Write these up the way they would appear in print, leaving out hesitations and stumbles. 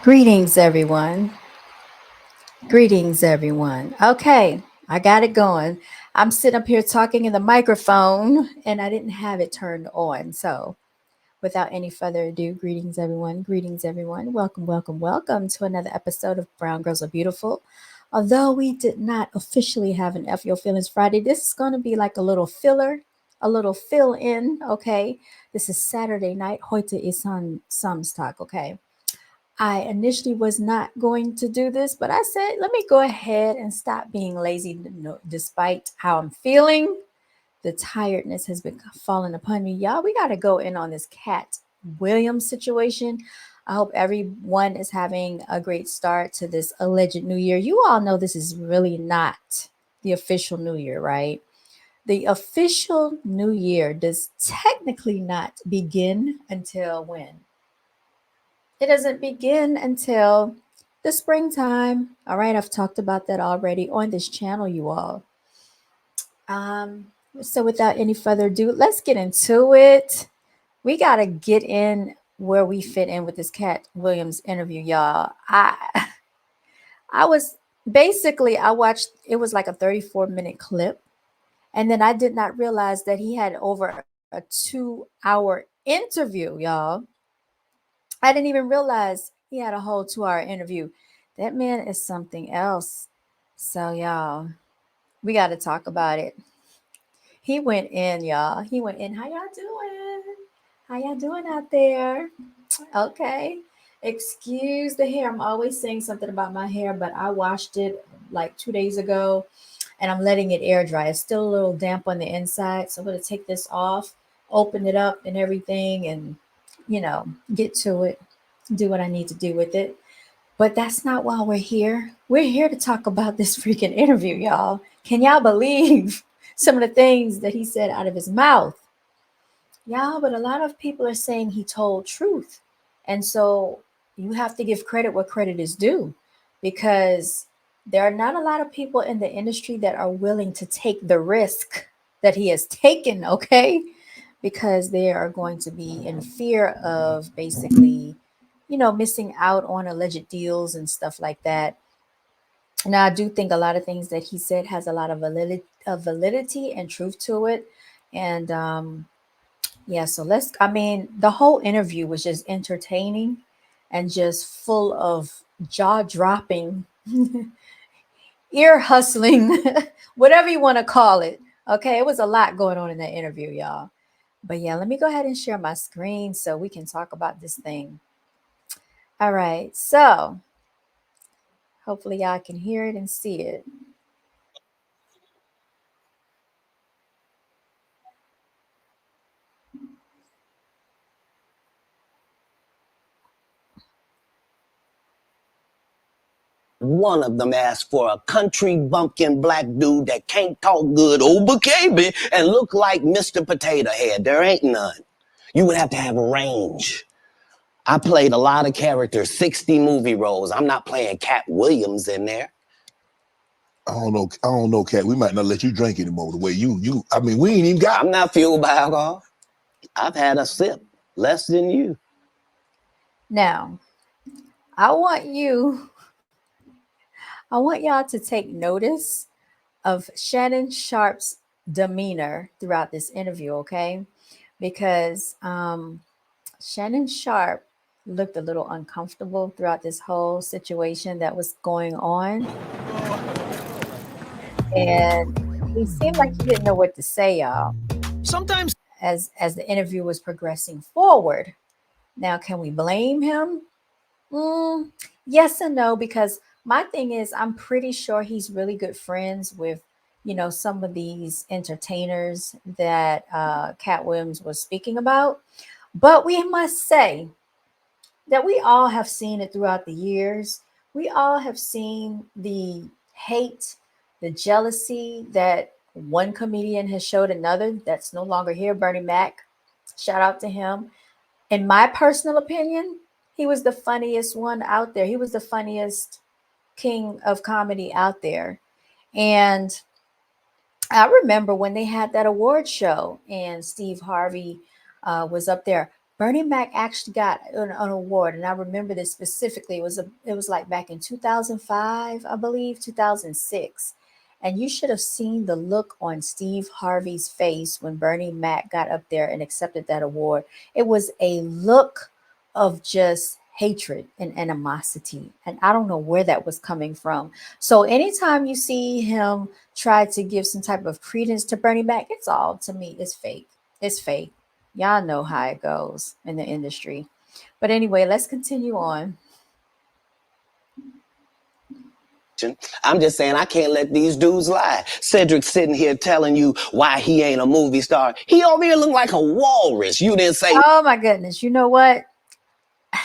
Greetings, everyone. Greetings, everyone. Okay, I got it going. I'm sitting up here talking in the microphone and I didn't have it turned on. So, without any further ado, greetings, everyone. Greetings, everyone. Welcome, welcome, welcome to another episode of Brown Girls Are Beautiful. Although we did not officially have an F Your Feelings Friday, this is going to be like a little filler, a little fill in. Okay, this is Saturday night. Heute ist on Samstag. Okay. I initially was not going to do this, but I said, let me go ahead and stop being lazy despite how I'm feeling. The tiredness has been falling upon me. Y'all, we got to go in on this Katt Williams situation. I hope everyone is having a great start to this alleged new year. You all know this is really not the official new year, right? The official new year does technically not begin until when? It doesn't begin until the springtime. All right, I've talked about that already on this channel, you all. So without any further ado, let's get into it. We gotta get in where we fit in with this Katt Williams interview, y'all. I was basically I watched it was like a 34-minute clip, and then I did not realize that he had over a 2 hour interview, y'all. I didn't even realize he had a whole 2 hour interview. That man is something else. So, y'all, we got to talk about it. He went in, y'all. He went in. How y'all doing? How y'all doing out there? Okay. Excuse the hair. I'm always saying something about my hair, but I washed it like 2 days ago and I'm letting it air dry. It's still a little damp on the inside. So I'm going to take this off, open it up and everything, and, get to it, do what I need to do with it. But that's not why we're here. We're here to talk about this freaking interview, y'all. Can y'all believe some of the things that he said out of his mouth? Y'all, but a lot of people are saying he told truth. And so you have to give credit where credit is due because there are not a lot of people in the industry that are willing to take the risk that he has taken, okay? Because they are going to be in fear of basically, missing out on alleged deals and stuff like that. Now, I do think a lot of things that he said has a lot of validity and truth to it. And yeah, so I mean, the whole interview was just entertaining and just full of jaw dropping, ear hustling, whatever you want to call it. Okay, it was a lot going on in that interview, y'all. But yeah, let me go ahead and share my screen so we can talk about this thing. All right, so hopefully y'all can hear it and see it. One of them asked for a country bumpkin black dude that can't talk good over KB and look like Mr. Potato Head. There ain't none. You would have to have range. I played a lot of characters, 60 movie roles. I'm not playing Katt Williams in there. I don't know, Cat. We might not let you drink anymore. The way you. I mean, we ain't even got. I'm not fueled by alcohol. I've had a sip, less than you. Now, I want you, I want y'all to take notice of Shannon Sharpe's demeanor throughout this interview, okay? Because Shannon Sharpe looked a little uncomfortable throughout this whole situation that was going on. And he seemed like he didn't know what to say, y'all, Sometimes as the interview was progressing forward. Now, can we blame him? Mm, yes and no, because my thing is, I'm pretty sure he's really good friends with, some of these entertainers that Cat Williams was speaking about. But we must say that we all have seen it throughout the years. We all have seen the hate, the jealousy that one comedian has showed another that's no longer here, Bernie Mac. Shout out to him. In my personal opinion, he was the funniest one out there. He was the funniest king of comedy out there. And I remember when they had that award show and Steve Harvey was up there. Bernie Mac actually got an award, and I remember this specifically. It was like back in 2005, I believe, 2006. And you should have seen the look on Steve Harvey's face when Bernie Mac got up there and accepted that award. It was a look of just hatred and animosity. And I don't know where that was coming from. So anytime you see him try to give some type of credence to Bernie Mac, it's all, to me, it's fake. It's fake. Y'all know how it goes in the industry. But anyway, let's continue on. I'm just saying I can't let these dudes lie. Cedric's sitting here telling you why he ain't a movie star. He over here look like a walrus. You didn't say. Oh my goodness. You know what? I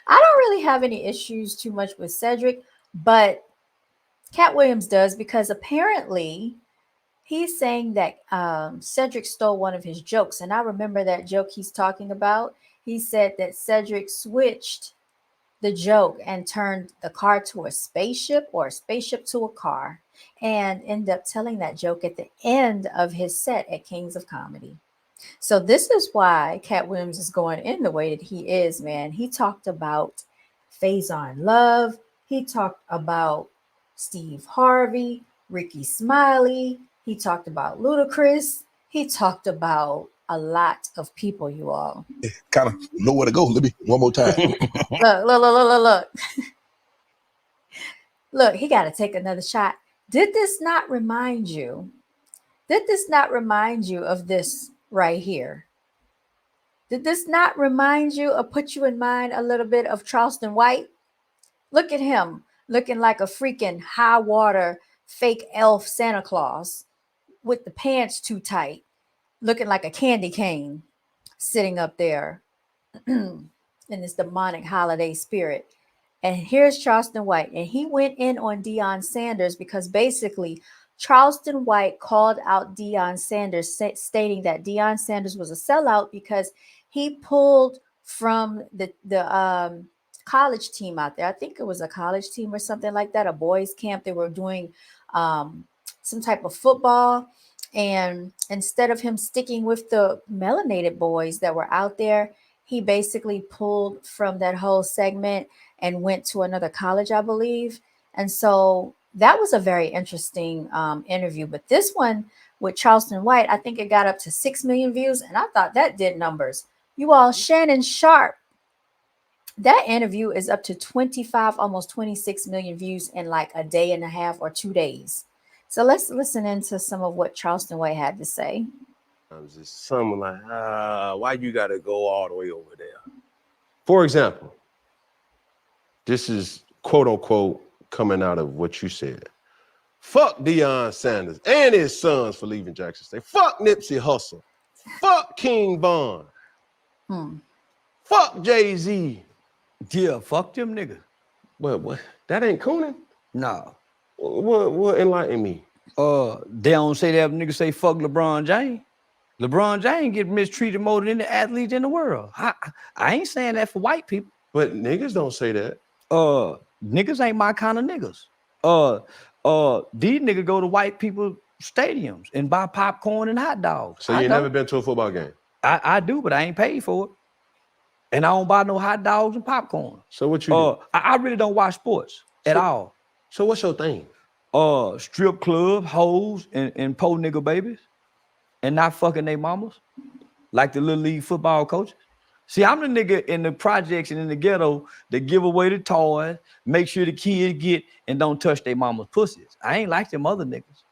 don't really have any issues too much with Cedric, but Katt Williams does, because apparently he's saying that Cedric stole one of his jokes. And I remember that joke he's talking about. He said that Cedric switched the joke and turned the car to a spaceship, or a spaceship to a car, and ended up telling that joke at the end of his set at Kings of Comedy. So this is why Katt Williams is going in the way that he is, man. He talked about Faison Love. He talked about Steve Harvey, Ricky Smiley. He talked about Ludacris. He talked about a lot of people, you all. Kind of know where to go. Let me one more time. Look. Look, he got to take another shot. Did this not remind you? Did this not remind you of this right here? Did this not remind you or put you in mind a little bit of Charleston White? Look at him looking like a freaking high water fake elf Santa Claus with the pants too tight, looking like a candy cane, sitting up there in this demonic holiday spirit. And here's Charleston White. And he went in on Deion Sanders because basically Charleston White called out Deion Sanders, stating that Deion Sanders was a sellout because he pulled from the college team out there. I think it was a college team or something like that, a boys camp. They were doing some type of football. And instead of him sticking with the melanated boys that were out there, he basically pulled from that whole segment and went to another college, I believe. And so that was a very interesting interview. But this one with Charleston White, I think it got up to 6 million views. And I thought that did numbers. You all, Shannon Sharpe, that interview is up to 25, almost 26 million views in like a day and a half or 2 days. So let's listen into some of what Charleston White had to say. It's something like, why you got to go all the way over there? For example, this is quote unquote coming out of what you said. Fuck Deion Sanders and his sons for leaving Jackson State. Fuck Nipsey Hussle. Fuck King Von. Fuck Jay-Z. Yeah, fuck them niggas. What? That ain't cooning? No. What enlighten me? They don't say that niggas say fuck LeBron James. LeBron James get mistreated more than any athlete in the world. I ain't saying that for white people. But niggas don't say that. Niggas ain't my kind of niggas. These niggas go to white people stadiums and buy popcorn and hot dogs. So you never been to a football game? I do, but I ain't paid for it. And I don't buy no hot dogs and popcorn. So what you do? I really don't watch sports at all. So what's your thing? Strip club, hoes, and po nigga babies. And not fucking they mamas. Like the little league football coaches. See, I'm the nigga in the projects and in the ghetto that give away the toys, make sure the kids get and don't touch their mama's pussies. I ain't like them other niggas.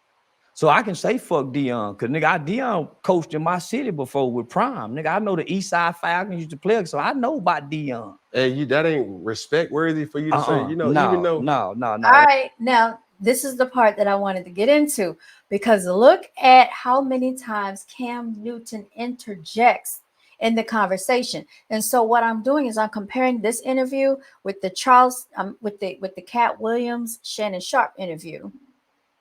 So I can say fuck Deion, because nigga, Deion coached in my city before with Prime. Nigga, I know the East Side Falcons used to play, so I know about Deion. Hey, that ain't respect worthy for you to say, even though. No. All right, now this is the part that I wanted to get into, because look at how many times Cam Newton interjects in the conversation. And so what I'm doing is I'm comparing this interview with the with the Katt Williams, Shannon Sharpe interview.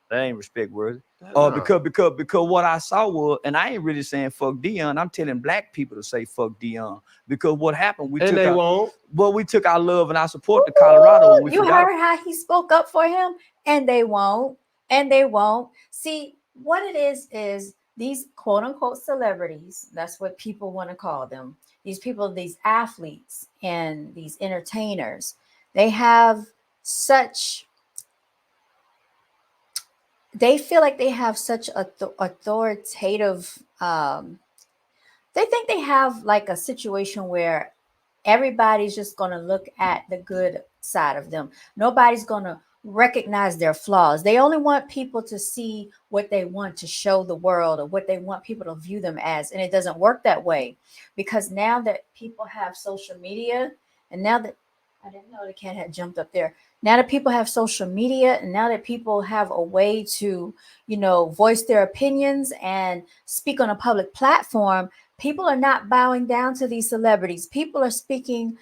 That ain't respect worthy. Because what I saw was, and I ain't really saying fuck Deion, I'm telling black people to say fuck Deion. Because what happened, we took our love and our support to Colorado. You heard how he spoke up for him, and they won't. See, what it is these quote unquote celebrities, that's what people want to call them, these people, these athletes and these entertainers, they have such, they feel like they have such authoritative, they think they have like a situation where everybody's just going to look at the good side of them. Nobody's going to recognize their flaws. They only want people to see what they want to show the world or what they want people to view them as. And it doesn't work that way, because now that people have social media, and now that I didn't know the cat had jumped up there. Now that people have social media, and now that people have a way to, you know, voice their opinions and speak on a public platform, people are not bowing down to these celebrities. People are speaking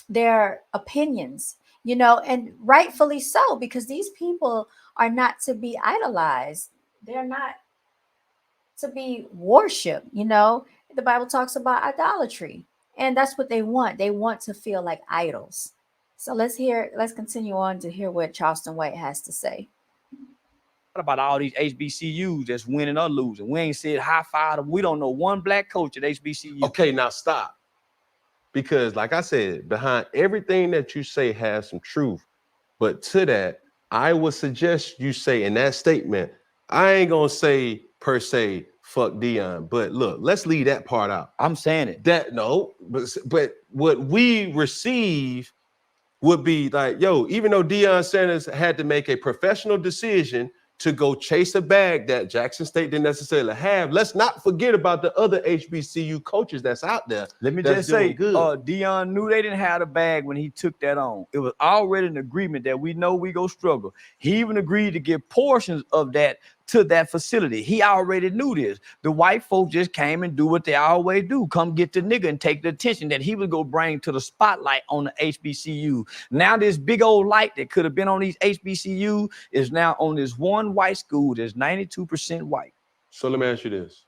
their opinions, you know, and rightfully so, because these people are not to be idolized. They're not to be worshiped, you know. The Bible talks about idolatry, and that's what they want. They want to feel like idols. So let's continue on to hear what Charleston White has to say. What about all these HBCUs that's winning or losing? We ain't said high five them. We don't know one black coach at HBCU. Okay, now stop. Because like I said, behind everything that you say has some truth. But to that, I would suggest you say in that statement, I ain't gonna say per se, fuck Deion. But look, let's leave that part out. I'm saying it. That no, but what we receive would be like, yo, even though Deion Sanders had to make a professional decision to go chase a bag that Jackson State didn't necessarily have, let's not forget about the other HBCU coaches that's out there. Let me just say, Deion knew they didn't have the bag when he took that on. It was already an agreement that we know we go struggle. He even agreed to give portions of that to that facility. He already knew this. The white folks just came and do what they always do. Come get the nigga and take the attention that he was going to bring to the spotlight on the HBCU. Now this big old light that could have been on these HBCU is now on this one white school that's 92% white. So let me ask you this.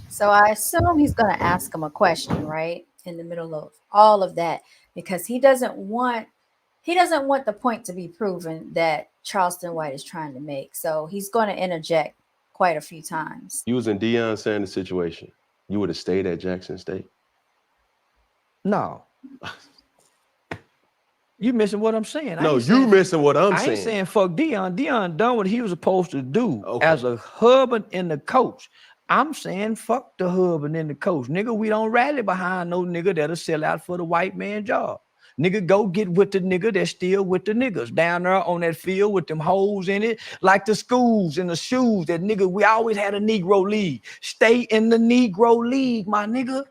So I assume he's going to ask him a question, right? In the middle of all of that, because he doesn't want the point to be proven that Charleston White is trying to make. So he's going to interject quite a few times. You was in Deion Sanders' situation. You would have stayed at Jackson State? No. You missing what I'm saying. No, you missing what I'm saying. I ain't saying fuck Deion. Deion done what he was supposed to do as a hub and the coach. I'm saying fuck the hub and then the coach. Nigga, we don't rally behind no nigga that'll sell out for the white man job. Nigga, go get with the nigga that's still with the niggas down there on that field with them holes in it, like the schools and the shoes. That nigga, we always had a Negro league. Stay in the Negro league, my nigga.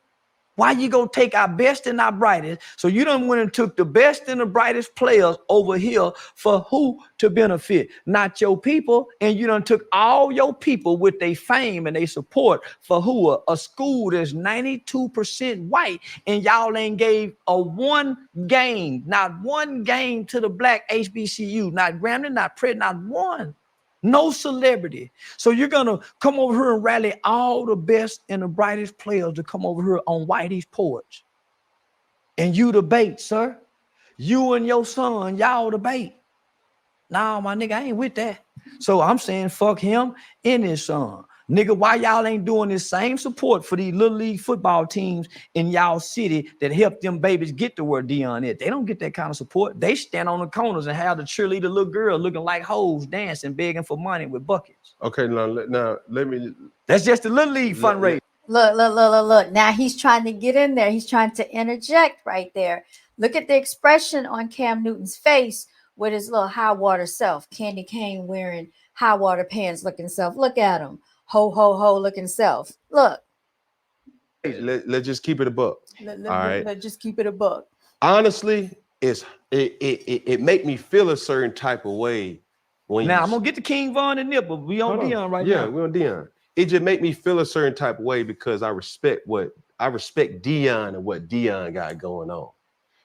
Why you gonna take our best and our brightest? So you done went and took the best and the brightest players over here for who to benefit? Not your people. And you done took all your people with their fame and their support for who? A school that's 92% white, and y'all ain't gave not one game to the black HBCU, not Grambling, not Pratt, not one. No celebrity. So you're going to come over here and rally all the best and the brightest players to come over here on Whitey's porch. And you debate, sir. You and your son, y'all debate. Nah, my nigga, I ain't with that. So I'm saying fuck him and his son. Nigga, why y'all ain't doing this same support for these little league football teams in y'all city that help them babies get to where Deion is? They don't get that kind of support. They stand on the corners and have the cheerleader little girl looking like hoes dancing, begging for money with buckets. Okay, now let me. That's just the little league fundraiser. Look. Now he's trying to get in there. He's trying to interject right there. Look at the expression on Cam Newton's face with his little high water self. Candy cane wearing high water pants looking self. Look at him. Ho, ho, ho looking self. Look. Let's just keep it a buck. All right. Let's just keep it a buck. Honestly, it make me feel a certain type of way. When now I'm gonna get to King Von and Nip, but we on Deion right now. Yeah, we on Deion. It just make me feel a certain type of way because I respect Deion and what Deion got going on.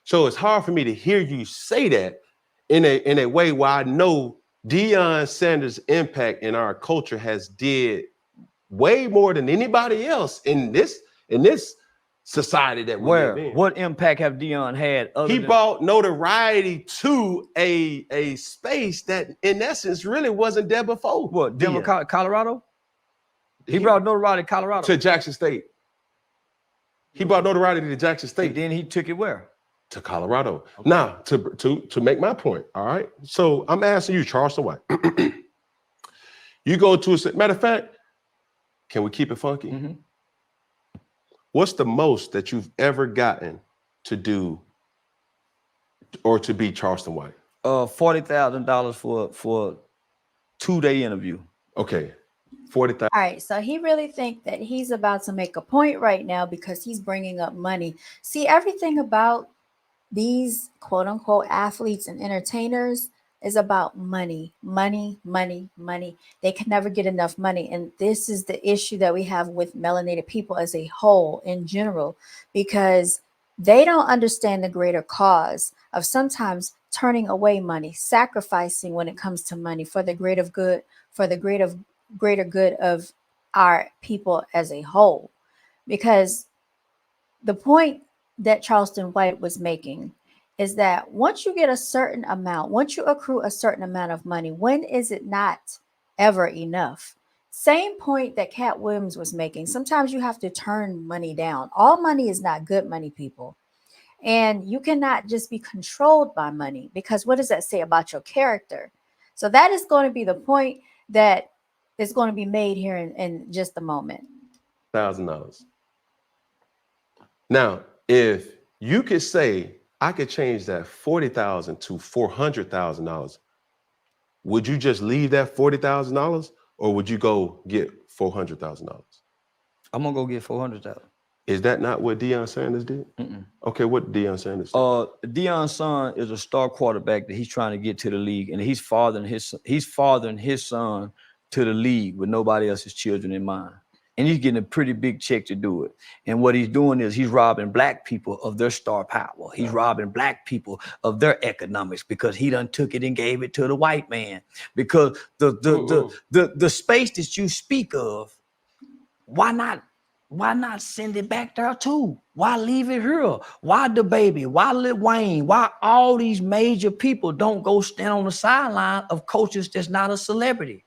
So it's hard for me to hear you say that in a way where I know Deion Sanders' impact in our culture has did way more than anybody else in this society that we live in. What impact have Deion had? He brought notoriety to a space that, in essence, really wasn't there before. What, Denver, Colorado? He brought notoriety to Colorado. To Jackson State. He brought notoriety to Jackson State. And then he took it where? To Colorado. Okay. Now, to make my point, all right? So I'm asking you, Charleston White. You go to a, matter of fact, can we keep it funky? Mm-hmm. What's the most that you've ever gotten to do or to be Charleston White? $40,000 for a 2-day interview. Okay, 40,000. All right, so he really think that he's about to make a point right now because he's bringing up money. See, everything about these quote unquote athletes and entertainers is about money, money, money, money. They can never get enough money. And this is the issue that we have with melanated people as a whole in general, because they don't understand the greater cause of sometimes turning away money, sacrificing when it comes to money for the greater good, for the greater good of our people as a whole. Because the point that Charleston White was making is that once you get a certain amount, once you accrue a certain amount of money, when is it not ever enough? Same point that Katt Williams was making. Sometimes you have to turn money down. All money is not good money, people. And you cannot just be controlled by money, because what does that say about your character? So that is going to be the point that is going to be made here in just a moment. $1,000. Now, if you could say, I could change that $40,000 to $400,000, would you just leave that $40,000 or would you go get $400,000? I'm gonna go get $400,000. Is that not what Deion Sanders did? Mm-mm. Okay, what Deion Sanders did? Deion's son is a star quarterback that he's trying to get to the league, and he's fathering his son to the league with nobody else's children in mind. And he's getting a pretty big check to do it. And what he's doing is he's robbing black people of their star power. He's robbing black people of their economics because he done took it and gave it to the white man. Because the space that you speak of, why not send it back there too? Why leave it here? Why the baby? Why Lil Wayne? Why all these major people don't go stand on the sideline of coaches that's not a celebrity?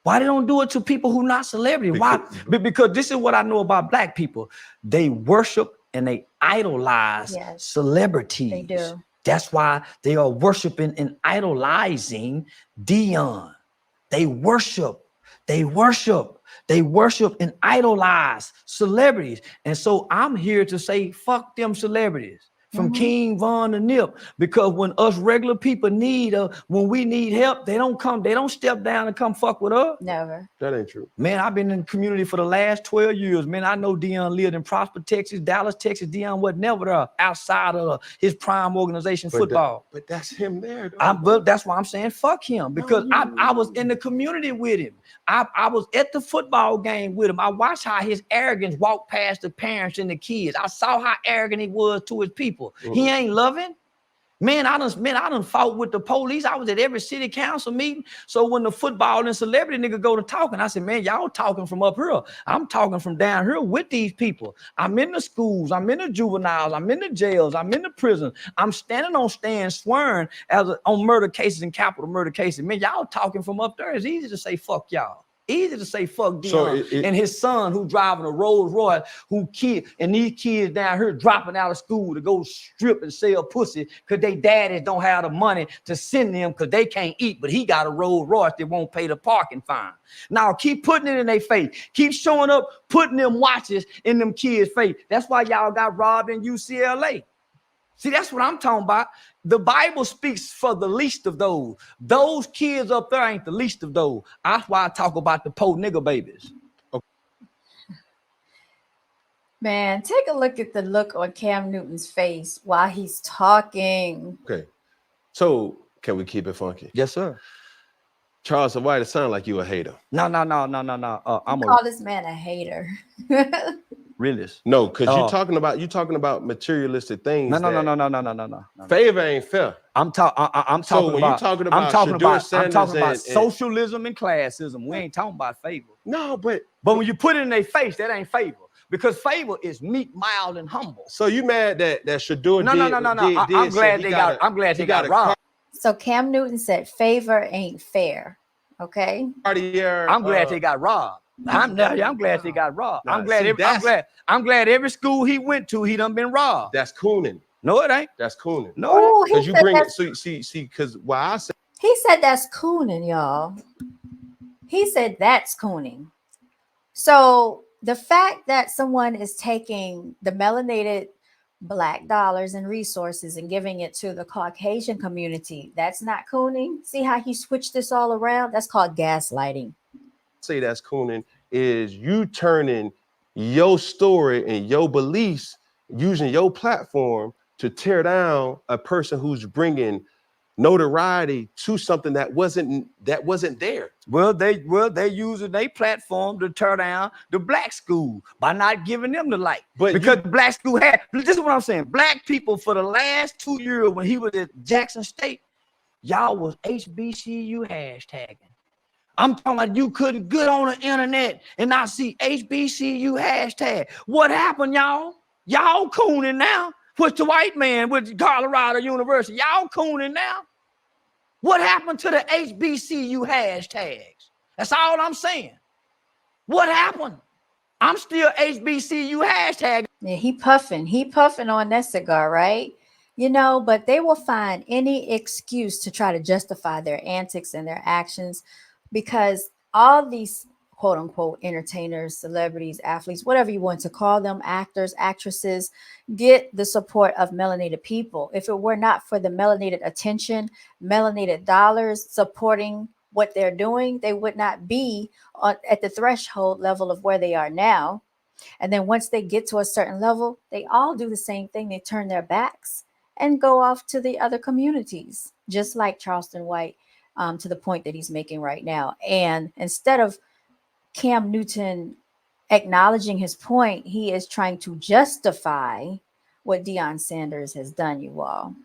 Why they don't do it to people who not celebrity? Why? Because this is what I know about black people. They worship and they idolize celebrities. They do. That's why they are worshiping and idolizing Deion. They worship and idolize celebrities. And so I'm here to say, fuck them celebrities. From King Von to Nip, because when us regular people when we need help, they don't step down and come fuck with us. Never. That ain't true. Man, I've been in the community for the last 12 years. Man, I know Deion lived in Prosper, Texas, Dallas, Texas. Deion was never there outside of his prime organization football. But that's him there. But that's why I'm saying fuck him, because I was in the community with him. I was at the football game with him. I watched how his arrogance walked past the parents and the kids. I saw how arrogant he was to his people. He ain't loving. Man, I done fought with the police. I was at every city council meeting. So when the football and celebrity nigga go to talking, I said, man, y'all talking from up here. I'm talking from down here with these people. I'm in the schools. I'm in the juveniles. I'm in the jails. I'm in the prison. I'm standing on stands swearing on murder cases and capital murder cases. Man, y'all talking from up there. It's easy to say fuck y'all. Easy to say fuck Deion and his son who driving a Rolls Royce, and these kids down here dropping out of school to go strip and sell pussy because they daddies don't have the money to send them because they can't eat, but he got a Rolls Royce that won't pay the parking fine. Now keep putting it in their face. Keep showing up, putting them watches in them kids' face. That's why y'all got robbed in UCLA. See, that's what I'm talking about. The Bible speaks for the least of those. Those kids up there ain't the least of those. That's why I talk about the poor nigga babies. Okay. Man, take a look at the look on Cam Newton's face while he's talking. Okay. So can we keep it funky? Yes, sir. Charleston White, it sounds like you a hater. No. I'm Call this man a hater. realist. No, because you're talking about materialistic things. No. Favor ain't fair. I'm talking about and socialism and classism. We ain't talking about favor. No, but when you put it in their face, that ain't favor. because Favor is meek, mild, and humble. So you mad that Shador No. I'm glad they got. I'm glad they got robbed. So Cam Newton said favor ain't fair. Okay. I'm glad they got robbed. I'm glad they got robbed. Nah, I'm glad every school he went to, he done been robbed. That's cooning. No, it ain't. That's cooning. No, Ooh, it ain't. Because you bring it. So see, because why I say he said that's cooning, y'all. He said that's cooning. So the fact that someone is taking the melanated Black dollars and resources and giving it to the Caucasian community, that's not cooning. See how he switched this all around? That's called gaslighting. that's cooning is you turning your story and your beliefs using your platform to tear down a person who's bringing notoriety to something that wasn't there. Well, they using their platform to tear down the black school by not giving them the light. But because the black school had, this is what I'm saying. Black people for the last 2 years when he was at Jackson State, y'all was HBCU hashtagging. I'm talking about you couldn't get on the internet and not see HBCU hashtag. What happened, y'all? Y'all cooning now. What's the white man with Colorado University? Y'all cooning now. What happened to the HBCU hashtags? That's all I'm saying. What happened? I'm still HBCU hashtag. Yeah, he puffing on that cigar, right? You know, but they will find any excuse to try to justify their antics and their actions because all these quote unquote entertainers, celebrities, athletes, whatever you want to call them, actors, actresses, get the support of melanated people. If it were not for the melanated attention, melanated dollars supporting what they're doing, they would not be at the threshold level of where they are now. And then once they get to a certain level, they all do the same thing. They turn their backs and go off to the other communities, just like Charleston White, to the point that he's making right now. And instead of Cam Newton acknowledging his point, he is trying to justify what Deion Sanders has done, you all.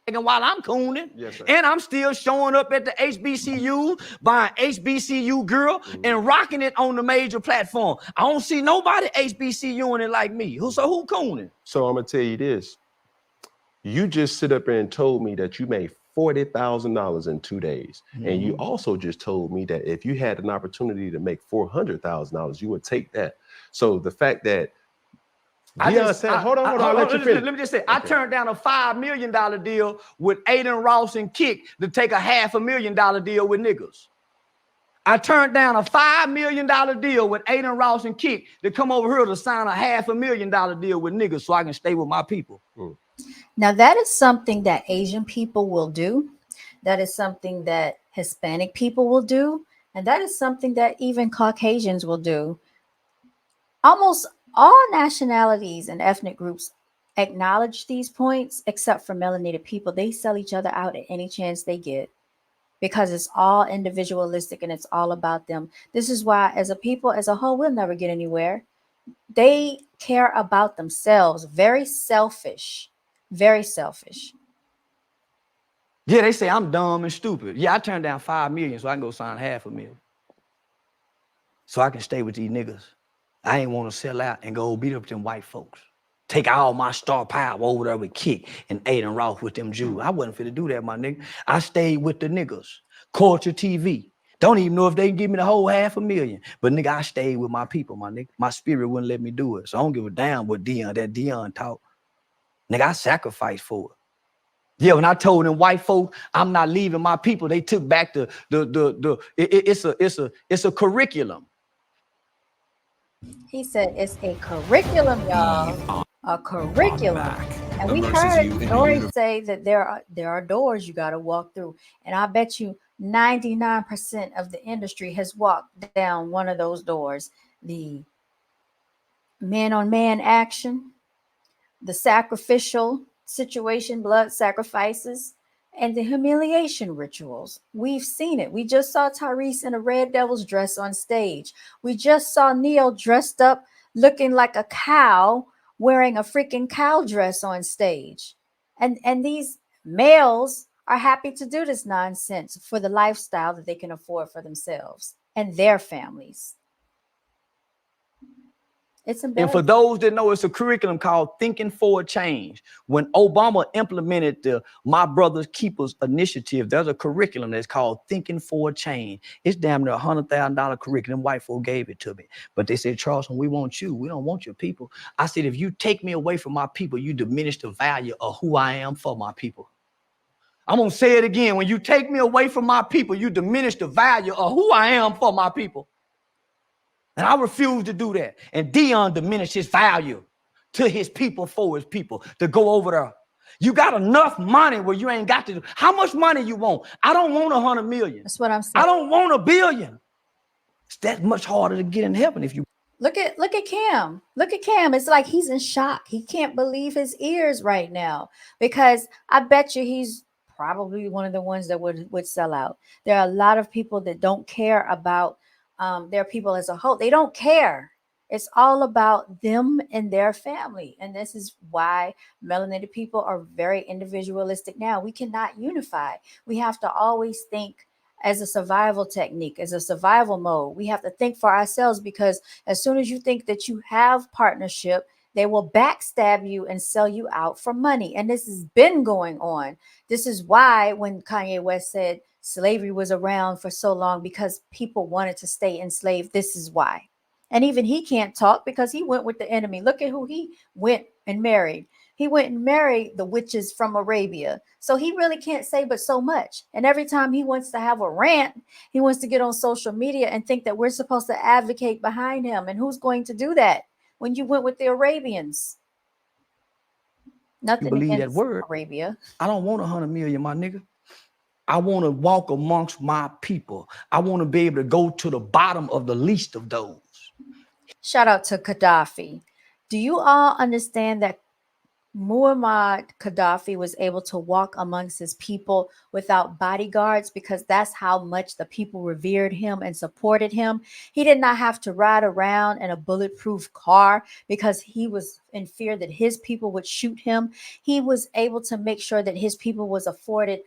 And while I'm cooning, Yes, sir. and I'm still showing up at the HBCU, buying HBCU girl and rocking it on the major platform. I don't see nobody HBCUing it like me. So who cooning? So I'm gonna tell you this. You just sit up there and told me that you made $40,000 in 2 days. And you also just told me that if you had an opportunity to make $400,000, you would take that. So the fact that Deion said, hold on, let me just say, I turned down a $5 million deal with Aiden Ross and Kick to take a $500,000 deal with niggas. I turned down a $5 million deal with Aiden Ross and Kick to come over here to sign a $500,000 deal with niggas so I can stay with my people. Now, that is something that Asian people will do. That is something that Hispanic people will do. And that is something that even Caucasians will do. Almost all nationalities and ethnic groups acknowledge these points, except for melanated people. They sell each other out at any chance they get because it's all individualistic and it's all about them. This is why, as a people, as a whole, we'll never get anywhere. They care about themselves. Very selfish. Very selfish. Yeah, they say I'm dumb and stupid. Yeah, I turned down $5 million so I can go sign $500,000. So I can stay with these niggas. I ain't want to sell out and go beat up them white folks. Take all my star power over there with Kick and Aiden Ross with them Jews. I wasn't fit to do that, my nigga. I stayed with the niggas. Culture TV. Don't even know if they can give me the whole $500,000. But nigga, I stayed with my people, my nigga. My spirit wouldn't let me do it. So I don't give a damn what Deion taught. Nigga, I sacrificed for it. Yeah, when I told them white folk I'm not leaving my people, they took back it's a curriculum. He said it's a curriculum, y'all. A curriculum. And we heard Nori say that there are doors you got to walk through. And I bet you 99% of the industry has walked down one of those doors. The man-on-man action, the sacrificial situation, blood sacrifices, and the humiliation rituals. We've seen it. We just saw Tyrese in a Red Devils dress on stage. We just saw Neil dressed up looking like a cow wearing a freaking cow dress on stage. And these males are happy to do this nonsense for the lifestyle that they can afford for themselves and their families. It's And for embarrassing. those that know, it's a curriculum called Thinking for a Change. When Obama implemented the My Brother's Keepers initiative, there's a curriculum that's called Thinking for a Change. It's damn near $100,000 curriculum. White folk gave it to me. But they said, Charleston, we want you. We don't want your people. I said, if you take me away from my people, you diminish the value of who I am for my people. I'm going to say it again. When you take me away from my people, you diminish the value of who I am for my people. And I refuse to do that. And Dion diminished his value to his people for his people to go over there. You got enough money where you ain't got to do. How much money you want? I don't want 100 million. That's what I'm saying. I don't want $1 billion. It's that much harder to get in heaven if you. Look at Cam. Look at Cam. It's like he's in shock. He can't believe his ears right now because I bet you he's probably one of the ones that would sell out. There are a lot of people that don't care about their people as a whole. They don't care. It's all about them and their family. And this is why melanated people are very individualistic now. We cannot unify. We have to always think as a survival technique, as a survival mode. We have to think for ourselves because as soon as you think that you have partnership, they will backstab you and sell you out for money. And this has been going on. This is why when Kanye West said slavery was around for so long because people wanted to stay enslaved, this is why. And even he can't talk because he went with the enemy. Look at who he went and married. He went and married the witches from Arabia. So he really can't say but so much. And every time he wants to have a rant, he wants to get on social media and think that we're supposed to advocate behind him. And who's going to do that when you went with the Arabians? Nothing You believe that against word. Arabia. I don't want 100 million, my nigga. I want to walk amongst my people. I want to be able to go to the bottom of the least of those. Shout out to Gaddafi. Do you all understand that Muammar Gaddafi was able to walk amongst his people without bodyguards because that's how much the people revered him and supported him? He did not have to ride around in a bulletproof car because he was in fear that his people would shoot him. He was able to make sure that his people was afforded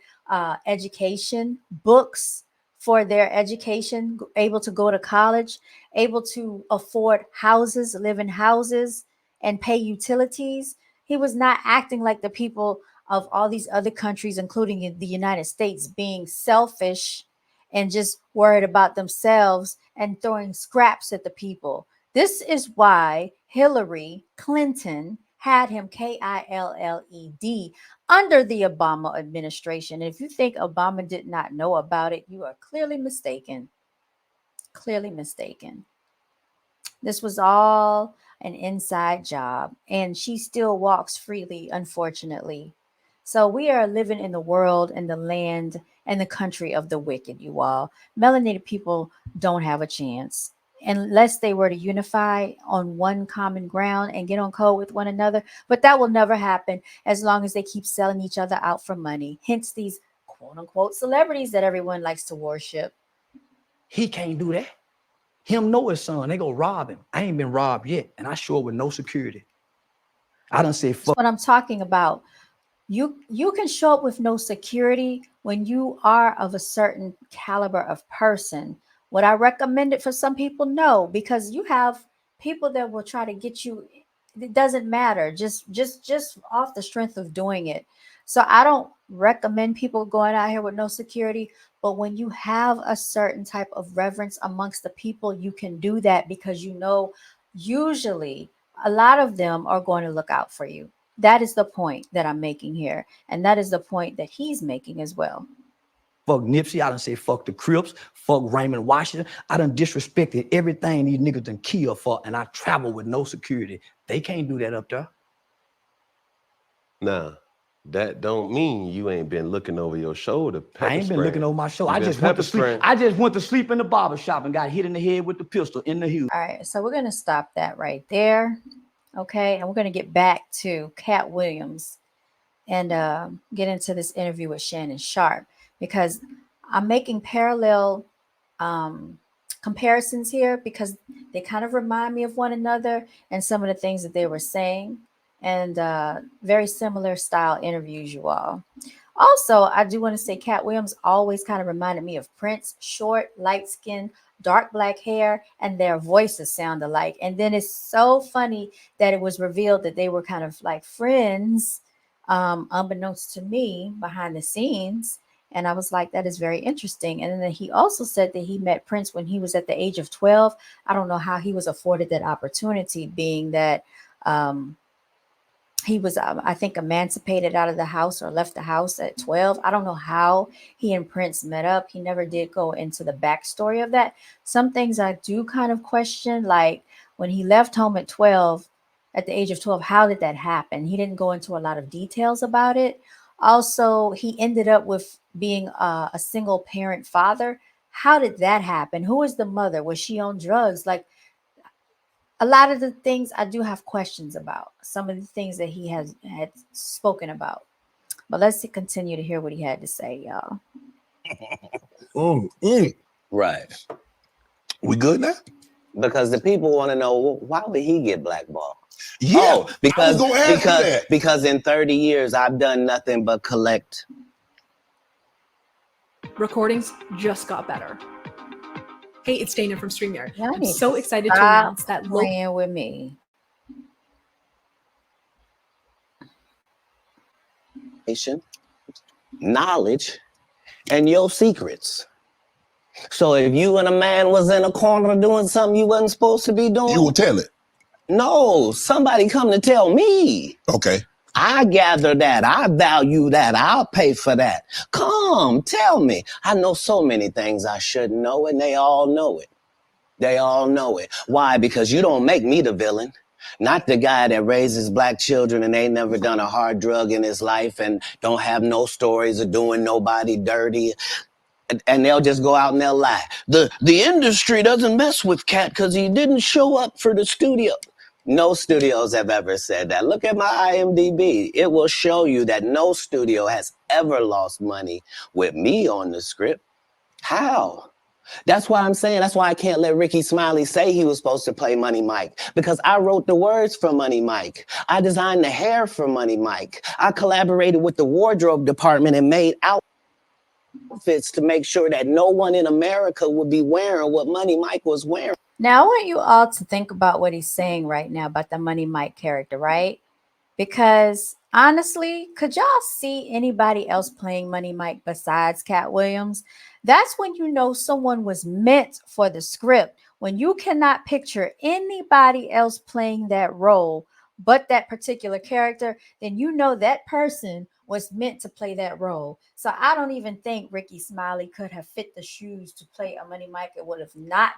education, books for their education, able to go to college, able to afford houses, live in houses, and pay utilities. He was not acting like the people of all these other countries, including the United States, being selfish and just worried about themselves and throwing scraps at the people. This is why Hillary Clinton had him KILLED under the Obama administration. And if you think Obama did not know about it, you are clearly mistaken. Clearly mistaken. This was all an inside job, and she still walks freely, unfortunately. So we are living in the world and the land and the country of the wicked, you all. Melanated people don't have a chance unless they were to unify on one common ground and get on code with one another. But that will never happen as long as they keep selling each other out for money. Hence these quote unquote celebrities that everyone likes to worship. He can't do that. Him know his son. They go rob him. I ain't been robbed yet. And I show up with no security. I done said, fuck. That's what I'm talking about. You can show up with no security when you are of a certain caliber of person. Would I recommend it for some people? No, because you have people that will try to get you. It doesn't matter. Just off the strength of doing it. So I don't recommend people going out here with no security. But when you have a certain type of reverence amongst the people, you can do that because you know usually a lot of them are going to look out for you. That is the point that I'm making here. And that is the point that he's making as well. Fuck Nipsey. I done say fuck the Crips. Fuck Raymond Washington. I done disrespected everything these niggas done kill for. And I travel with no security. They can't do that up there. Nah, that don't mean you ain't been looking over your shoulder. I ain't been looking over my shoulder. You I just went to sleep. I just went to sleep in the barber shop and got hit in the head with the pistol in the heel. All right. So we're going to stop that right there. Okay. And we're going to get back to Katt Williams and get into this interview with Shannon Sharpe because I'm making parallel comparisons here because they kind of remind me of one another and some of the things that they were saying and very similar style interviews, you all. Also, I do want to say Katt Williams always kind of reminded me of Prince, short, light skin, dark black hair, and their voices sound alike. And then it's so funny that it was revealed that they were kind of like friends, unbeknownst to me behind the scenes. And I was like, that is very interesting. And then he also said that he met Prince when he was at the age of 12. I don't know how he was afforded that opportunity, being that he was, I think, emancipated out of the house or left the house at 12. I don't know how he and Prince met up. He never did go into the backstory of that. Some things I do kind of question, like when he left home at 12, at the age of 12, how did that happen? He didn't go into a lot of details about it. Also, he ended up with being a single parent father. How did that happen? Who was the mother? Was she on drugs? Like, a lot of the things I do have questions about, some of the things that he had spoken about. But let's continue to hear what he had to say, y'all. Right. We good now? Because the people want to know, well, why would he get blackballed? Yeah. Oh, I was gonna ask you that. because in 30 years I've done nothing but collect. Recordings just got better. Hey, it's Dana from StreamYard. Y'all I'm need so to excited to stop announce that playing with me. Knowledge and your secrets. So if you and a man was in a corner doing something you wasn't supposed to be doing, You will tell it. no, somebody come to tell me. Okay. I gather that. I value that. I'll pay for that. Come, tell me. I know so many things I shouldn't know, and they all know it. They all know it. Why? Because you don't make me the villain. Not the guy that raises black children and ain't never done a hard drug in his life and don't have no stories of doing nobody dirty. And they'll just go out and they'll lie. The industry doesn't mess with Katt because he didn't show up for the studio. No studios have ever said that. Look at my IMDb. It will show you that no studio has ever lost money with me on the script. How? That's why I'm saying, that's why I can't let Ricky Smiley say he was supposed to play Money Mike, because I wrote the words for Money Mike. I designed the hair for Money Mike. I collaborated with the wardrobe department and made outfits to make sure that no one in America would be wearing what Money Mike was wearing. Now, I want you all to think about what he's saying right now about the Money Mike character, right? Because honestly, could y'all see anybody else playing Money Mike besides Katt Williams? That's when you know someone was meant for the script. When you cannot picture anybody else playing that role but that particular character, then you know that person was meant to play that role. So I don't even think Ricky Smiley could have fit the shoes to play a Money Mike. It would have not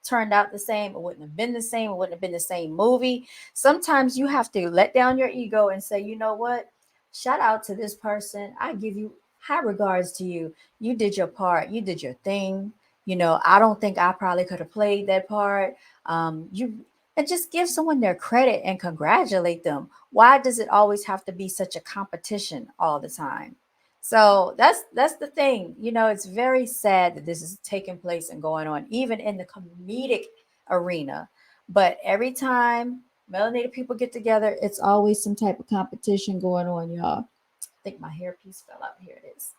turned out the same. It wouldn't have been the same. It wouldn't have been the same movie. Sometimes you have to let down your ego and say, you know what? Shout out to this person. I give you high regards to you. You did your part. You did your thing. You know, I don't think I probably could have played that part. And just give someone their credit and congratulate them. Why does it always have to be such a competition all the time? So that's the thing. You know, it's very sad that this is taking place and going on, even in the comedic arena. But every time melanated people get together, it's always some type of competition going on, y'all. I think my hairpiece fell out. Here it is.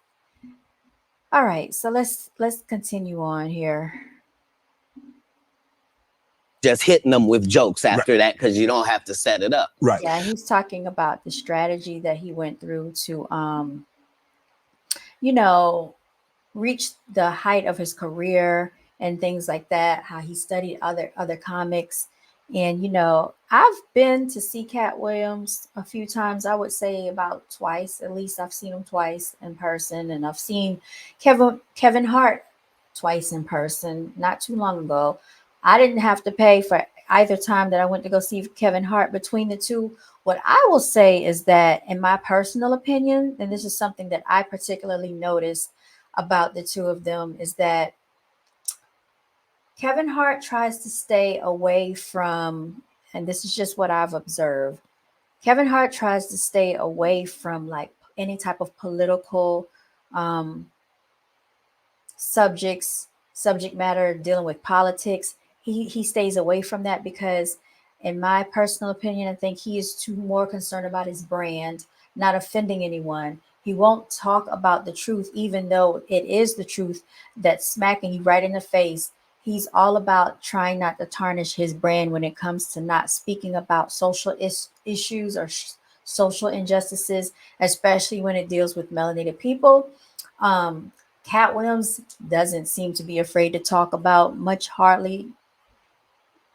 All right, so let's continue on here. Just hitting them with jokes after that because you don't have to set it up. Right. Yeah, he's talking about the strategy that he went through to you know, reach the height of his career and things like that, how he studied other comics. And you know, I've been to see Katt Williams a few times. I would say about twice, at least. I've seen him twice in person, and I've seen Kevin Hart twice in person not too long ago. I didn't have to pay for either time that I went to go see Kevin Hart. Between the two, what I will say is that, in my personal opinion, and this is something that I particularly noticed about the two of them, is that Kevin Hart tries to stay away from, and this is just what I've observed, Kevin Hart tries to stay away from like any type of political subject matter dealing with politics. He stays away from that because, in my personal opinion, I think he is too more concerned about his brand, not offending anyone. He won't talk about the truth, even though it is the truth that's smacking you right in the face. He's all about trying not to tarnish his brand when it comes to not speaking about social issues or social injustices, especially when it deals with melanated people. Katt Williams doesn't seem to be afraid to talk about much, hardly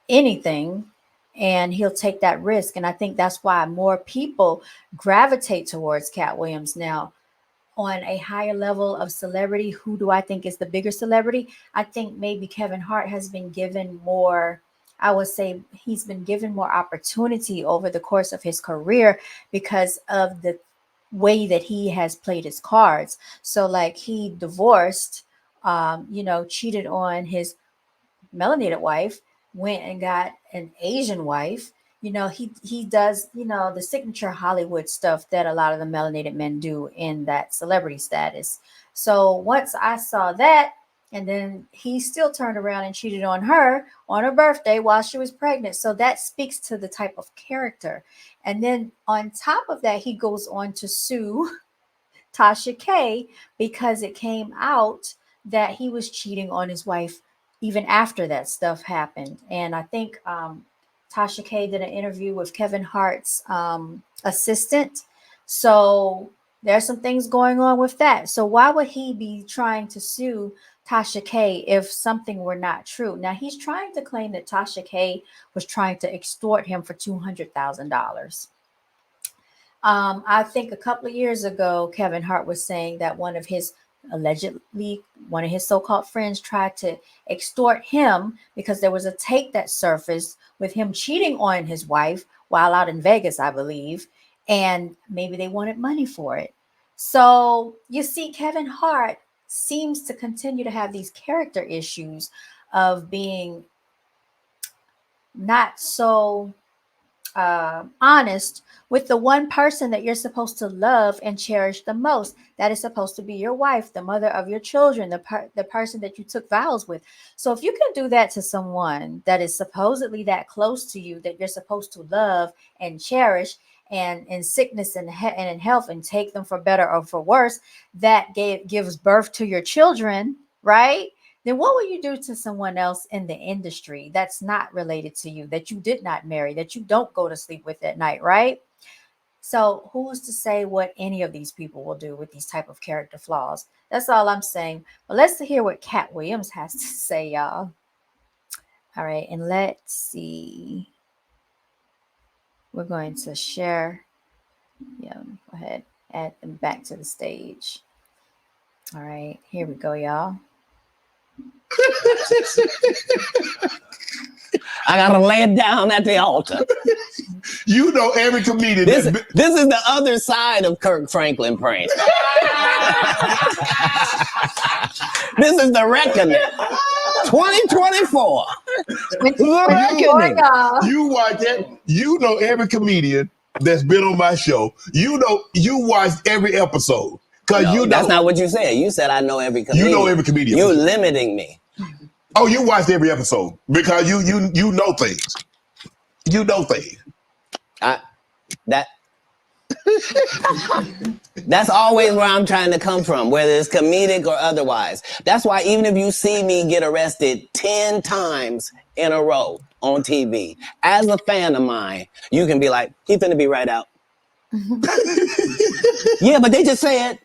anything, and he'll take that risk. And I think that's why more people gravitate towards Katt Williams now. On a higher level of celebrity, who do I think is the bigger celebrity? I think maybe Kevin Hart has been given more, I would say he's been given more opportunity over the course of his career because of the way that he has played his cards. So like he divorced, cheated on his melanated wife, went and got an Asian wife. He does, the signature Hollywood stuff that a lot of the melanated men do in that celebrity status. So once I saw that, and then he still turned around and cheated on her birthday while she was pregnant. So that speaks to the type of character. And then on top of that, he goes on to sue Tasha K because it came out that he was cheating on his wife even after that stuff happened. And I think Tasha K did an interview with Kevin Hart's assistant. So there's some things going on with that. So why would he be trying to sue Tasha K if something were not true? Now he's trying to claim that Tasha K was trying to extort him for $200,000. I think a couple of years ago, Kevin Hart was saying that allegedly one of his so-called friends tried to extort him because there was a tape that surfaced with him cheating on his wife while out in Vegas, I believe, and maybe they wanted money for it. So you see, Kevin Hart seems to continue to have these character issues of being not so honest with the one person that you're supposed to love and cherish the most. That is supposed to be your wife, the mother of your children, the person that you took vows with. So if you can do that to someone that is supposedly that close to you, that you're supposed to love and cherish, and in sickness and in health, and take them for better or for worse, that gives birth to your children, right? Then what will you do to someone else in the industry that's not related to you, that you did not marry, that you don't go to sleep with at night, right? So who's to say what any of these people will do with these type of character flaws? That's all I'm saying. But let's hear what Katt Williams has to say, y'all. All right, and let's see. We're going to share. Yeah, go ahead. Add them back to the stage. All right, here we go, y'all. I gotta lay it down at the altar. You know every comedian. This is the other side of Kirk Franklin prank. This is the reckoning. 2024. The reckoning. You watch it. You know every comedian that's been on my show. You watched every episode. No, that's not what you said. You said I know every comedian. You know every comedian. You're limiting me. Oh, you watched every episode because you know things. You know things. That's always where I'm trying to come from, whether it's comedic or otherwise. That's why even if you see me get arrested 10 times in a row on TV, as a fan of mine, you can be like, he finna be right out. Yeah, but they just said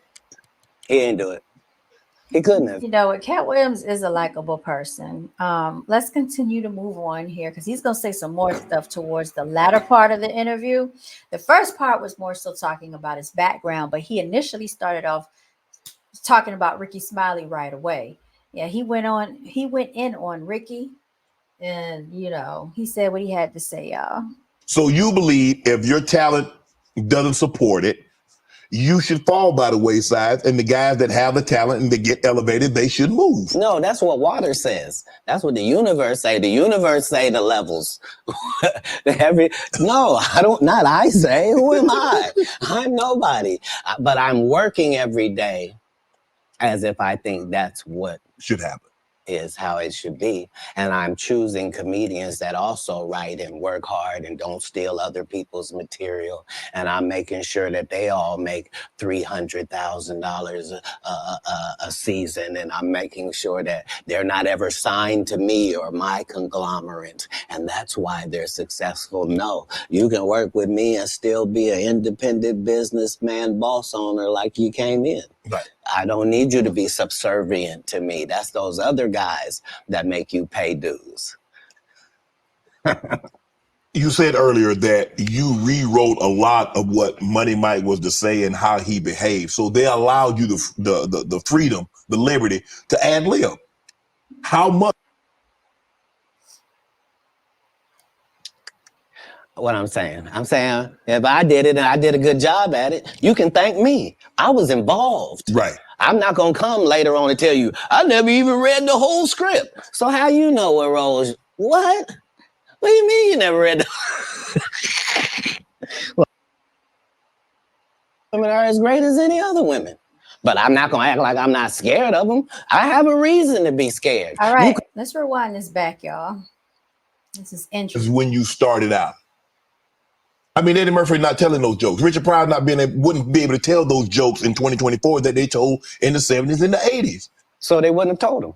he didn't do it. He couldn't have. You know what? Katt Williams is a likable person. Let's continue to move on here because he's going to say some more stuff towards the latter part of the interview. The first part was more so talking about his background, but he initially started off talking about Ricky Smiley right away. Yeah, he went in on Ricky, and he said what he had to say, y'all. So you believe if your talent doesn't support it, you should fall by the wayside, and the guys that have the talent and they get elevated, they should move. No, that's what water says. That's what the universe say. The universe say the levels. No, not I say. Who am I? I'm nobody. But I'm working every day as if I think that's what should happen. is how it should be. And I'm choosing comedians that also write and work hard and don't steal other people's material. And I'm making sure that they all make $300,000 a season. And I'm making sure that they're not ever signed to me or my conglomerate. And that's why they're successful. No, you can work with me and still be an independent businessman, boss owner like you came in. Right. I don't need you to be subservient to me. That's those other guys that make you pay dues. You said earlier that you rewrote a lot of what Money Mike was to say and how he behaved. So they allowed you the freedom, the liberty to ad lib. How much? What I'm saying if I did it and I did a good job at it, you can thank me. I was involved. Right. I'm not going to come later on and tell you, I never even read the whole script. So how you know what roles? What? What do you mean you never read the women are as great as any other women. But I'm not going to act like I'm not scared of them. I have a reason to be scared. All right, let's rewind this back, y'all. This is interesting. Is when you started out. I mean, Eddie Murphy not telling those jokes. Richard Pryor wouldn't be able to tell those jokes in 2024 that they told in the 70s and the 80s. So they wouldn't have told them.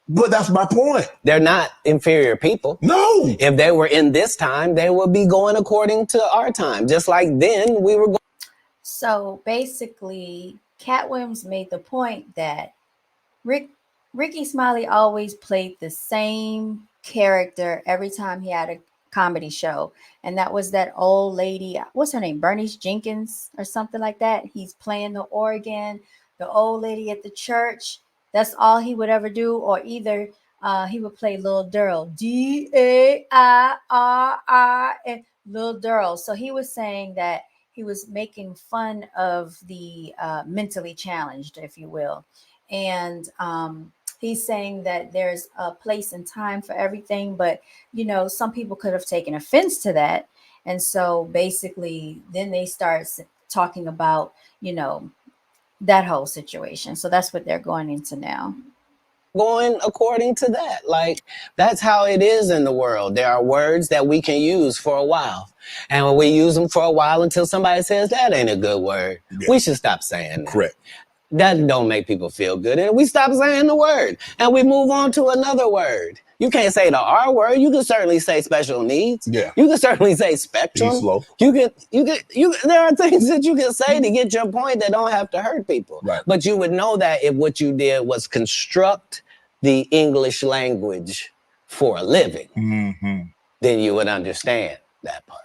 But that's my point. They're not inferior people. No. If they were in this time, they would be going according to our time. Just like then we were going. So basically, Katt Williams made the point that Ricky Smiley always played the same character every time he had a comedy show. And that was that old lady, what's her name? Bernice Jenkins or something like that. He's playing the organ, the old lady at the church. That's all he would ever do. Or either he would play Lil Durrell, D-A-I-R-R, and Lil Durrell. So he was saying that he was making fun of the mentally challenged, if you will. And he's saying that there's a place and time for everything, but, you know, some people could have taken offense to that. And so basically then they start talking about, you know, that whole situation. So that's what they're going into now. Going according to that. Like, that's how it is in the world. There are words that we can use for a while. And when we use them for a while until somebody says that ain't a good word, we should stop saying that. Correct. That don't make people feel good. And we stop saying the word and we move on to another word. You can't say the R word. You can certainly say special needs. Yeah. You can certainly say spectrum. Be slow. You there are things that you can say to get your point that don't have to hurt people. Right. But you would know that if what you did was construct the English language for a living, then you would understand that part.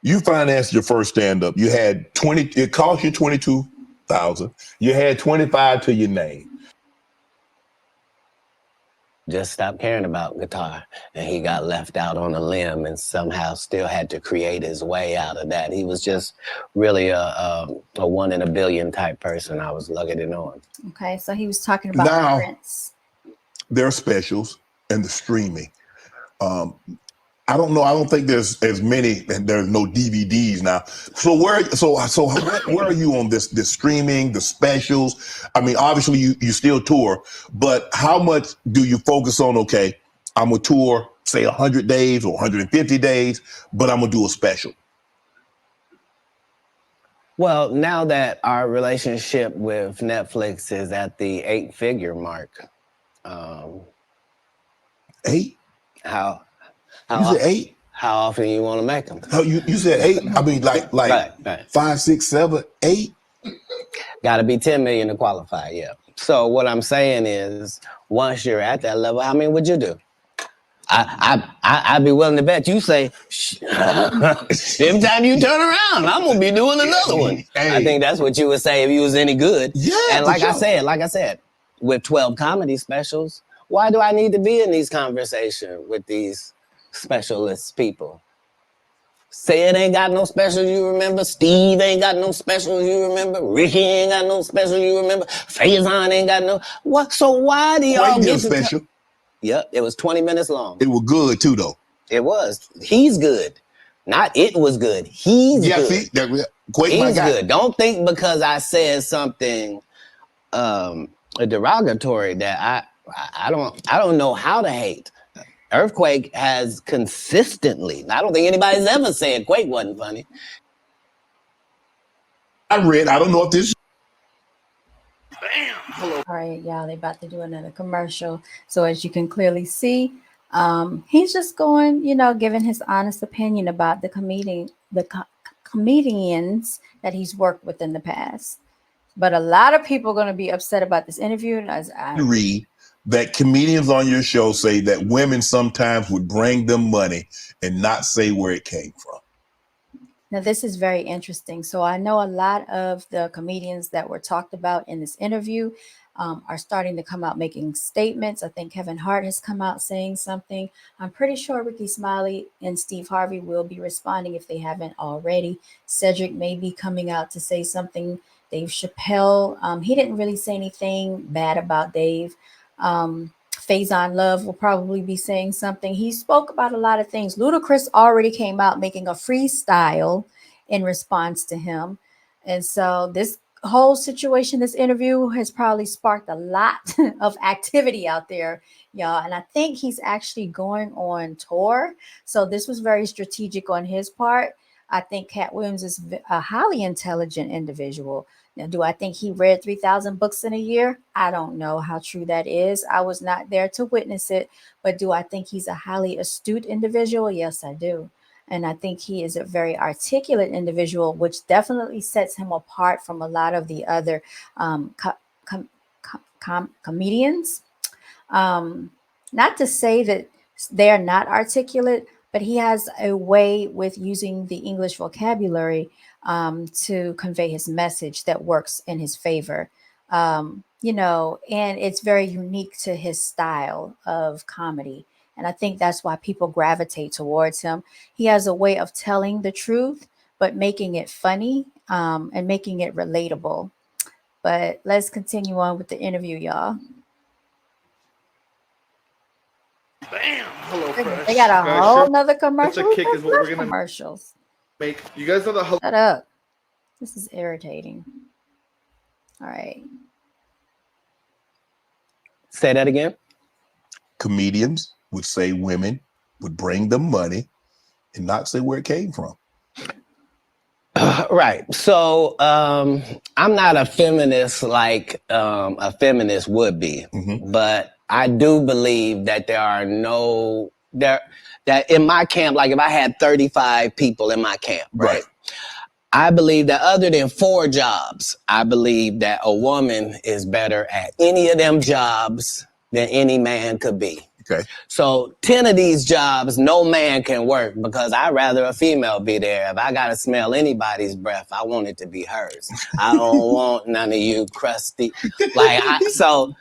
You financed your first stand-up. You had it cost you $22,000. You had 25 to your name. Just stopped caring about guitar, and he got left out on a limb and somehow still had to create his way out of that. He was just really a 1 in a billion type person. I was lugging it on. Okay, so he was talking about now, Prince. Their specials and the streaming. I don't know. I don't think there's as many, and there's no DVDs now. So where are you on this streaming, the specials? I mean, obviously you still tour, but how much do you focus on? Okay, I'm gonna tour, say 100 days or 150 days, but I'm gonna do a special. Well, now that our relationship with Netflix is at the 8-figure mark, 8? How You said 8? How often you want to make them? Oh, you said 8? I mean, like right. 5, 6, 7, 8? Got to be 10 million to qualify, yeah. So what I'm saying is, once you're at that level, how many would you do? I'd be willing to bet you say, every time you turn around, I'm gonna be doing another one. Hey. I think that's what you would say if you was any good. Yeah. And like I said, with 12 comedy specials, why do I need to be in these conversations with these specialist people? Sid ain't got no special you remember. Steve ain't got no special you remember. Ricky ain't got no special you remember. Faison ain't got no. What? So why do y'all get special? Yep, it was 20 minutes long. It was good too, though. It was. He's good. Not it was good. He's good. See, he's good. Don't think because I said something derogatory that I don't know how to hate. Earthquake has consistently, I don't think anybody's ever said Quake wasn't funny. I don't know if this. All right, y'all, they about to do another commercial. So as you can clearly see, he's just going, giving his honest opinion about the comedians that he's worked with in the past. But a lot of people are going to be upset about this interview. As I read that comedians on your show say that women sometimes would bring them money and not say where it came from. Now, this is very interesting. So I know a lot of the comedians that were talked about in this interview are starting to come out making statements. I think Kevin Hart has come out saying something. I'm pretty sure Ricky Smiley and Steve Harvey will be responding if they haven't already. Cedric may be coming out to say something. Dave Chappelle, he didn't really say anything bad about Dave. Faison Love will probably be saying something. He spoke about a lot of things. Ludacris already came out making a freestyle in response to him. And so this whole situation, this interview has probably sparked a lot of activity out there, y'all. And I think he's actually going on tour. So this was very strategic on his part. I think Katt Williams is a highly intelligent individual. Now, do I think he read 3,000 books in a year? I don't know how true that is. I was not there to witness it. But do I think he's a highly astute individual? Yes, I do. And I think he is a very articulate individual, which definitely sets him apart from a lot of the other comedians. Not to say that they're not articulate, but he has a way with using the English vocabulary to convey his message that works in his favor. And it's very unique to his style of comedy. And I think that's why people gravitate towards him. He has a way of telling the truth, but making it funny and making it relatable. But let's continue on with the interview, y'all. Bam! Hello, Fresh. They got a Guys, whole sure. nother commercial. That's a kick is what we're gonna commercials. make. You guys know the hello. Shut up. This is irritating. All right. Say that again. Comedians would say women would bring them money and not say where it came from. Right. So I'm not a feminist like a feminist would be, but I do believe that that in my camp, like if I had 35 people in my camp, right? I believe that other than 4 jobs, I believe that a woman is better at any of them jobs than any man could be. Okay. So 10 of these jobs, no man can work because I'd rather a female be there. If I got to smell anybody's breath, I want it to be hers. I don't want none of you crusty.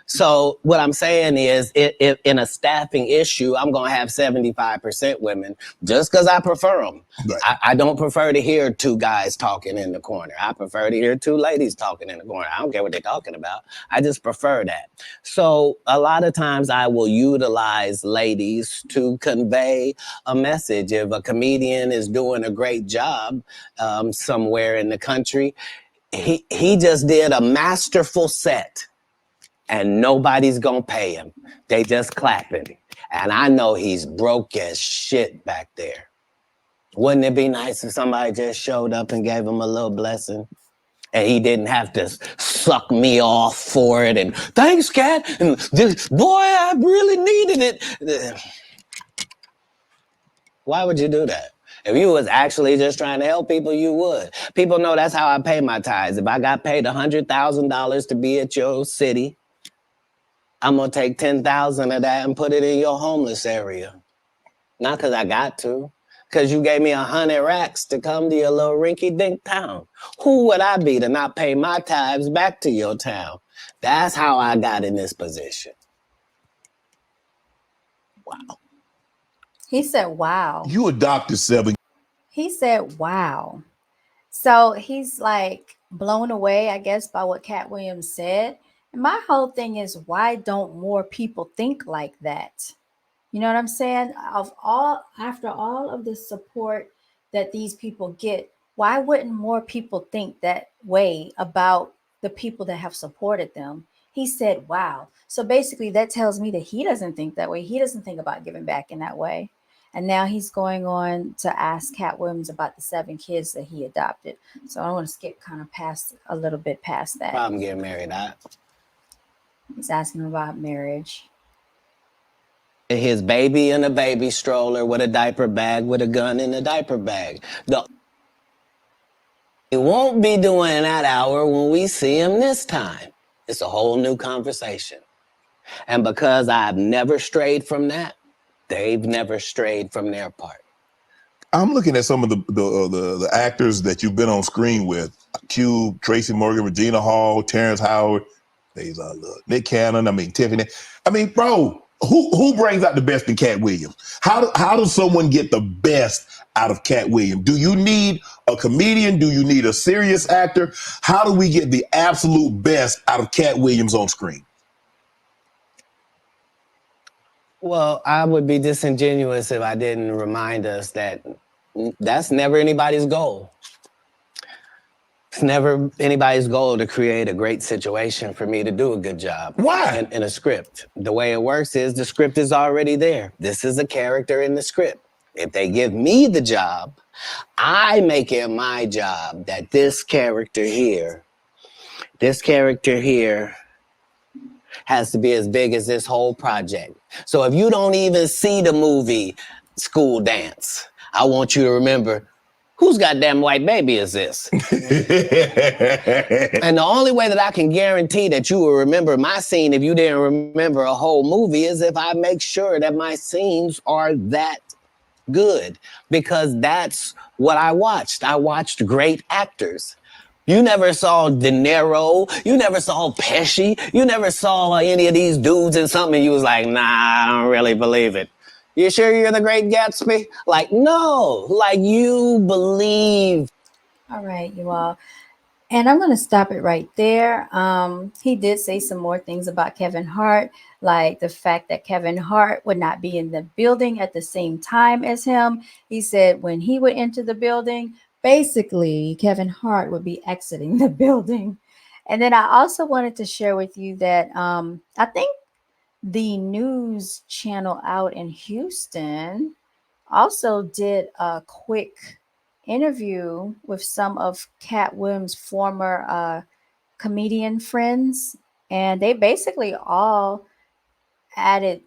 So what I'm saying is if in a staffing issue, I'm going to have 75% women just because I prefer them. Right. I don't prefer to hear 2 guys talking in the corner. I prefer to hear 2 ladies talking in the corner. I don't care what they're talking about. I just prefer that. So a lot of times I will utilize ladies to convey a message. If a comedian is doing a great job somewhere in the country, he just did a masterful set and nobody's gonna pay him. They just clapping. And I know he's broke as shit back there. Wouldn't it be nice if somebody just showed up and gave him a little blessing? And he didn't have to suck me off for it. And thanks, Katt. And this, boy, I really needed it. Why would you do that? If you was actually just trying to help people, you would. People know that's how I pay my tithes. If I got paid $100,000 to be at your city, I'm going to take 10,000 of that and put it in your homeless area. Not because I got to. Because you gave me 100 racks to come to your little rinky-dink town. Who would I be to not pay my tithes back to your town? That's how I got in this position. Wow. He said, wow. You adopted 7. He said, wow. So he's like blown away, I guess, by what Katt Williams said. And my whole thing is, why don't more people think like that? You know what I'm saying? After all of the support that these people get, why wouldn't more people think that way about the people that have supported them? He said, wow. So basically that tells me that he doesn't think that way. He doesn't think about giving back in that way. And now he's going on to ask Katt Williams about the 7 kids that he adopted. So I want to skip kind of past a little bit past that. Problem getting married, He's asking about marriage. His baby in a baby stroller with a diaper bag with a gun in a diaper bag. He won't be doing that hour when we see him this time. It's a whole new conversation. And because I've never strayed from that, they've never strayed from their part. I'm looking at some of the actors that you've been on screen with: Cube, Tracy Morgan, Regina Hall, Terrence Howard, Nick Cannon. I mean, Tiffany. I mean, bro, who brings out the best in Katt Williams? How does someone get the best out of Katt Williams? Do you need a comedian? Do you need a serious actor? How do we get the absolute best out of Katt Williams on screen? Well, I would be disingenuous if I didn't remind us that that's never anybody's goal. It's never anybody's goal to create a great situation for me to do a good job. Why? In a script. The way it works is the script is already there. This is a character in the script. If they give me the job, I make it my job that this character here has to be as big as this whole project. So if you don't even see the movie School Dance, I want you to remember, whose goddamn white baby is this? And the only way that I can guarantee that you will remember my scene if you didn't remember a whole movie is if I make sure that my scenes are that good, because that's what I watched. I watched great actors. You never saw De Niro, you never saw Pesci, you never saw any of these dudes in something you was like, nah, I don't really believe it. You sure you're the Great Gatsby? Like, no, like you believe. All right, you all. And I'm going to stop it right there. He did say some more things about Kevin Hart, like the fact that Kevin Hart would not be in the building at the same time as him. He said when he would enter the building, basically Kevin Hart would be exiting the building. And then I also wanted to share with you that I think the news channel out in Houston also did a quick interview with some of Katt Williams' former comedian friends, and they basically all added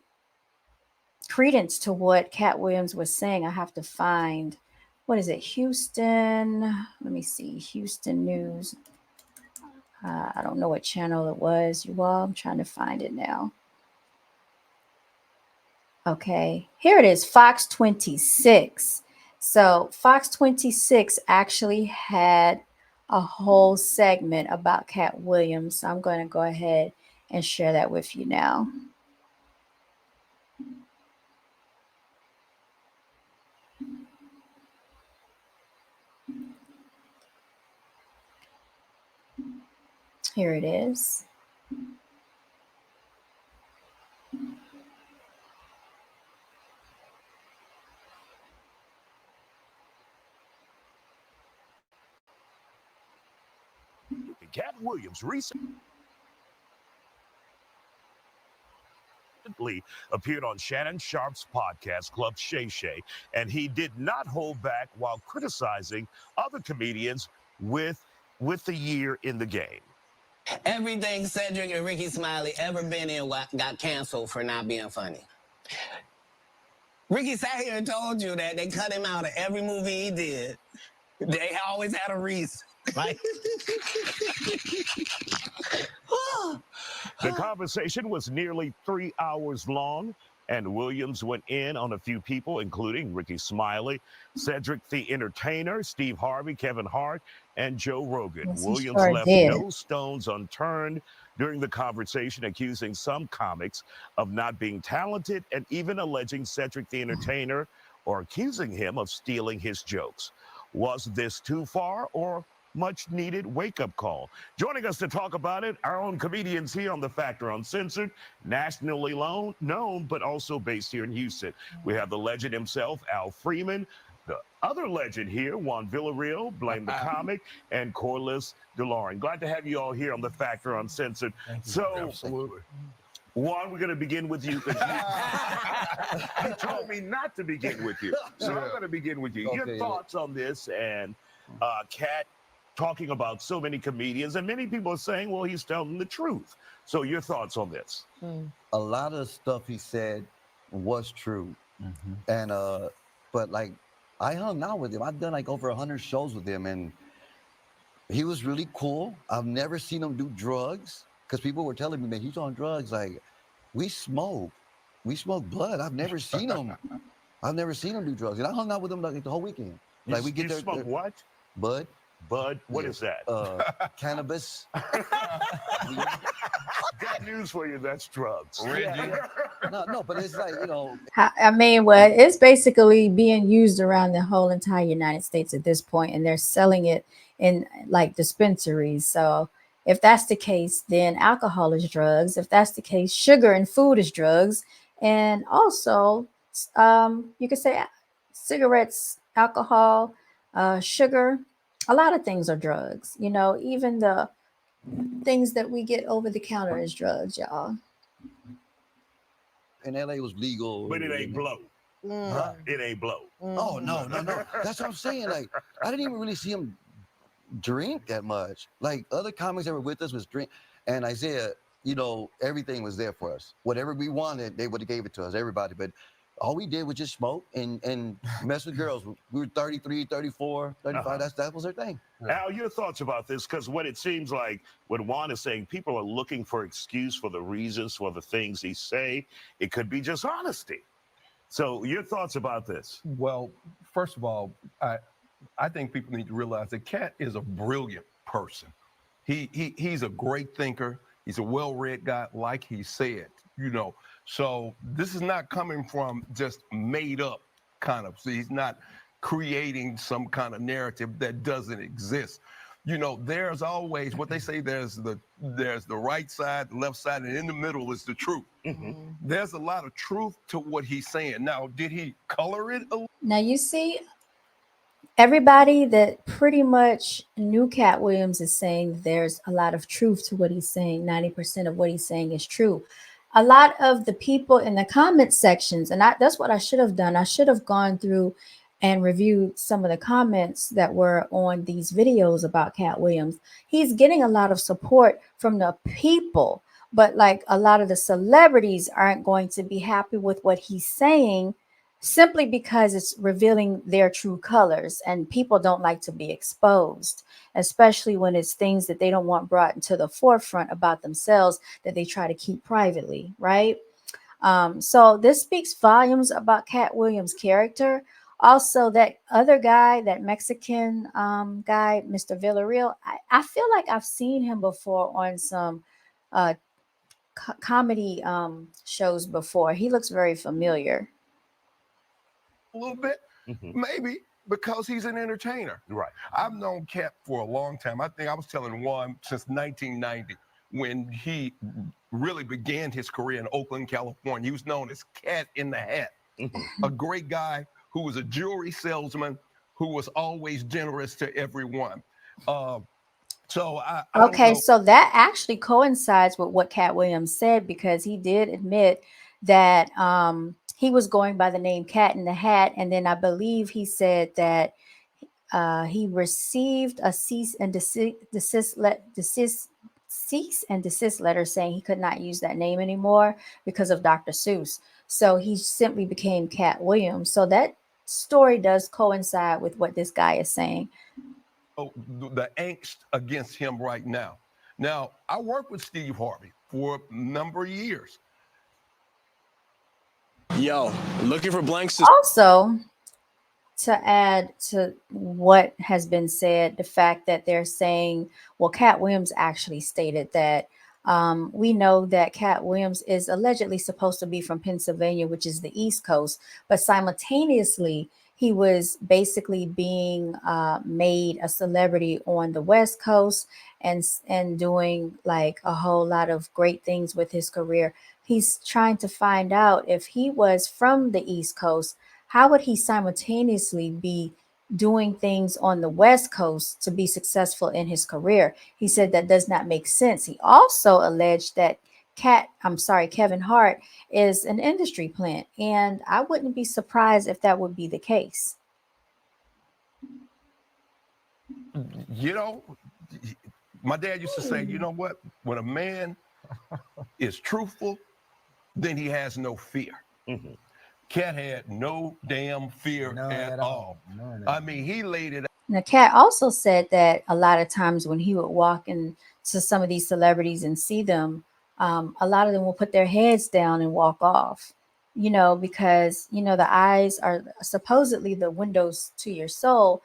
credence to what Katt Williams was saying. I have to find, what is it, Houston? Let me see, Houston News. I don't know what channel it was, you all. I'm trying to find it now. Okay, here it is, Fox 26. So Fox 26 actually had a whole segment about Katt Williams. So I'm going to go ahead and share that with you now. Here it is. Katt Williams recently appeared on Shannon Sharpe's podcast, Club Shay Shay, and he did not hold back while criticizing other comedians with the year in the game. Everything Cedric and Ricky Smiley ever been in got canceled for not being funny. Ricky sat here and told you that they cut him out of every movie he did. They always had a reason. Right? The conversation was nearly 3 hours long, and Williams went in on a few people, including Ricky Smiley, Cedric the Entertainer, Steve Harvey, Kevin Hart, and Joe Rogan. Yes, Williams sure left did. no stones unturned during the conversation, accusing some comics of not being talented and even alleging Cedric the Entertainer or accusing him of stealing his jokes. Was this too far or much needed wake-up call? Joining us to talk about it, our own comedians here on The Factor Uncensored, nationally known, but also based here in Houston. We have the legend himself, Al Freeman, The other legend here, Juan Villarreal, Blame the Comic, and Corliss DeLorean. Glad to have you all here on The Factor Uncensored. Absolutely. Juan, we're going to begin with you because you told me not to begin with you. So I'm going to begin with you. Your thoughts on this and Katt talking about so many comedians, and many people are saying, well, he's telling the truth. So your thoughts on this? A lot of stuff he said was true. And but like I hung out with him. I've done like over 100 shows with him, and he was really cool. I've never seen him do drugs, because people were telling me, man, he's on drugs. Like, we smoke blood. I've never seen him do drugs. And I hung out with him like the whole weekend. Like, we get there. Smoke what? Bud. Bud? What is that? Cannabis. Got news for you. That's drugs. No, but it's like, you know. I mean, well, it's basically being used around the whole entire United States at this point, and they're selling it in like dispensaries. So if that's the case, then alcohol is drugs. If that's the case, sugar and food is drugs. And also, you could say cigarettes, alcohol, sugar, a lot of things are drugs. You know, even the things that we get over the counter is drugs, y'all. In LA it was legal. But it ain't blow. Huh? It ain't blow. Oh, no. That's what I'm saying. Like, I didn't even really see him drink that much. Like, other comics that were with us was drink. And Isaiah, you know, everything was there for us. Whatever we wanted, they would have gave it to us, everybody. But all we did was just smoke and mess with girls. We were 33, 34, 35. That was their thing. Al, your thoughts about this? Because what it seems like, what Juan is saying, people are looking for excuse for the reasons for the things he say. It could be just honesty. So your thoughts about this? Well, first of all, I think people need to realize that Katt is a brilliant person. He's a great thinker. He's a well-read guy, like he said, you know. So this is not coming from just made up kind of. See, he's not creating some kind of narrative that doesn't exist. You know, there's always what they say, there's the right side, the left side, and in the middle is the truth. There's a lot of truth to what he's saying. Now, did he color it? Now, you see, everybody that pretty much knew Katt Williams is saying there's a lot of truth to what he's saying. 90% of what he's saying is true. A lot of the people in the comment sections, and that's what I should have done. I should have gone through and reviewed some of the comments that were on these videos about Katt Williams. He's getting a lot of support from the people, but like a lot of the celebrities aren't going to be happy with what he's saying simply because it's revealing their true colors, and people don't like to be exposed, especially when it's things that they don't want brought into the forefront about themselves that they try to keep privately, right? So this speaks volumes about Katt Williams' character. Also, that other guy, that Mexican guy, Mr. Villarreal, I feel like I've seen him before on some comedy shows before. He looks very familiar. A little bit, maybe, because he's an entertainer. Right. I've known Katt for a long time. I think I was telling Juan since 1990 when he really began his career in Oakland, California. He was known as Katt in the Hat, a great guy who was a jewelry salesman who was always generous to everyone. So that actually coincides with what Katt Williams said, because he did admit that he was going by the name Katt in the Hat, and then I believe he said that he received a cease and desist letter saying he could not use that name anymore because of Dr. Seuss. So he simply became Katt Williams. So that story does coincide with what this guy is saying. The angst against him right now. Now, I worked with Steve Harvey for a number of years. Yo, looking for blanks. Also, to add to what has been said, the fact that they're saying, well, Katt Williams actually stated that we know that Katt Williams is allegedly supposed to be from Pennsylvania, which is the East Coast, but simultaneously, he was basically being made a celebrity on the West Coast and doing like a whole lot of great things with his career. He's trying to find out if he was from the East Coast, how would he simultaneously be doing things on the West Coast to be successful in his career? He said that does not make sense. He also alleged that Kevin Hart is an industry plant, and I wouldn't be surprised if that would be the case. You know, my dad used to say, you know what? When a man is truthful, then he has no fear. Katt had no damn fear at all. I mean, he laid it. Now, Katt also said that a lot of times when he would walk into some of these celebrities and see them, a lot of them will put their heads down and walk off, because, the eyes are supposedly the windows to your soul.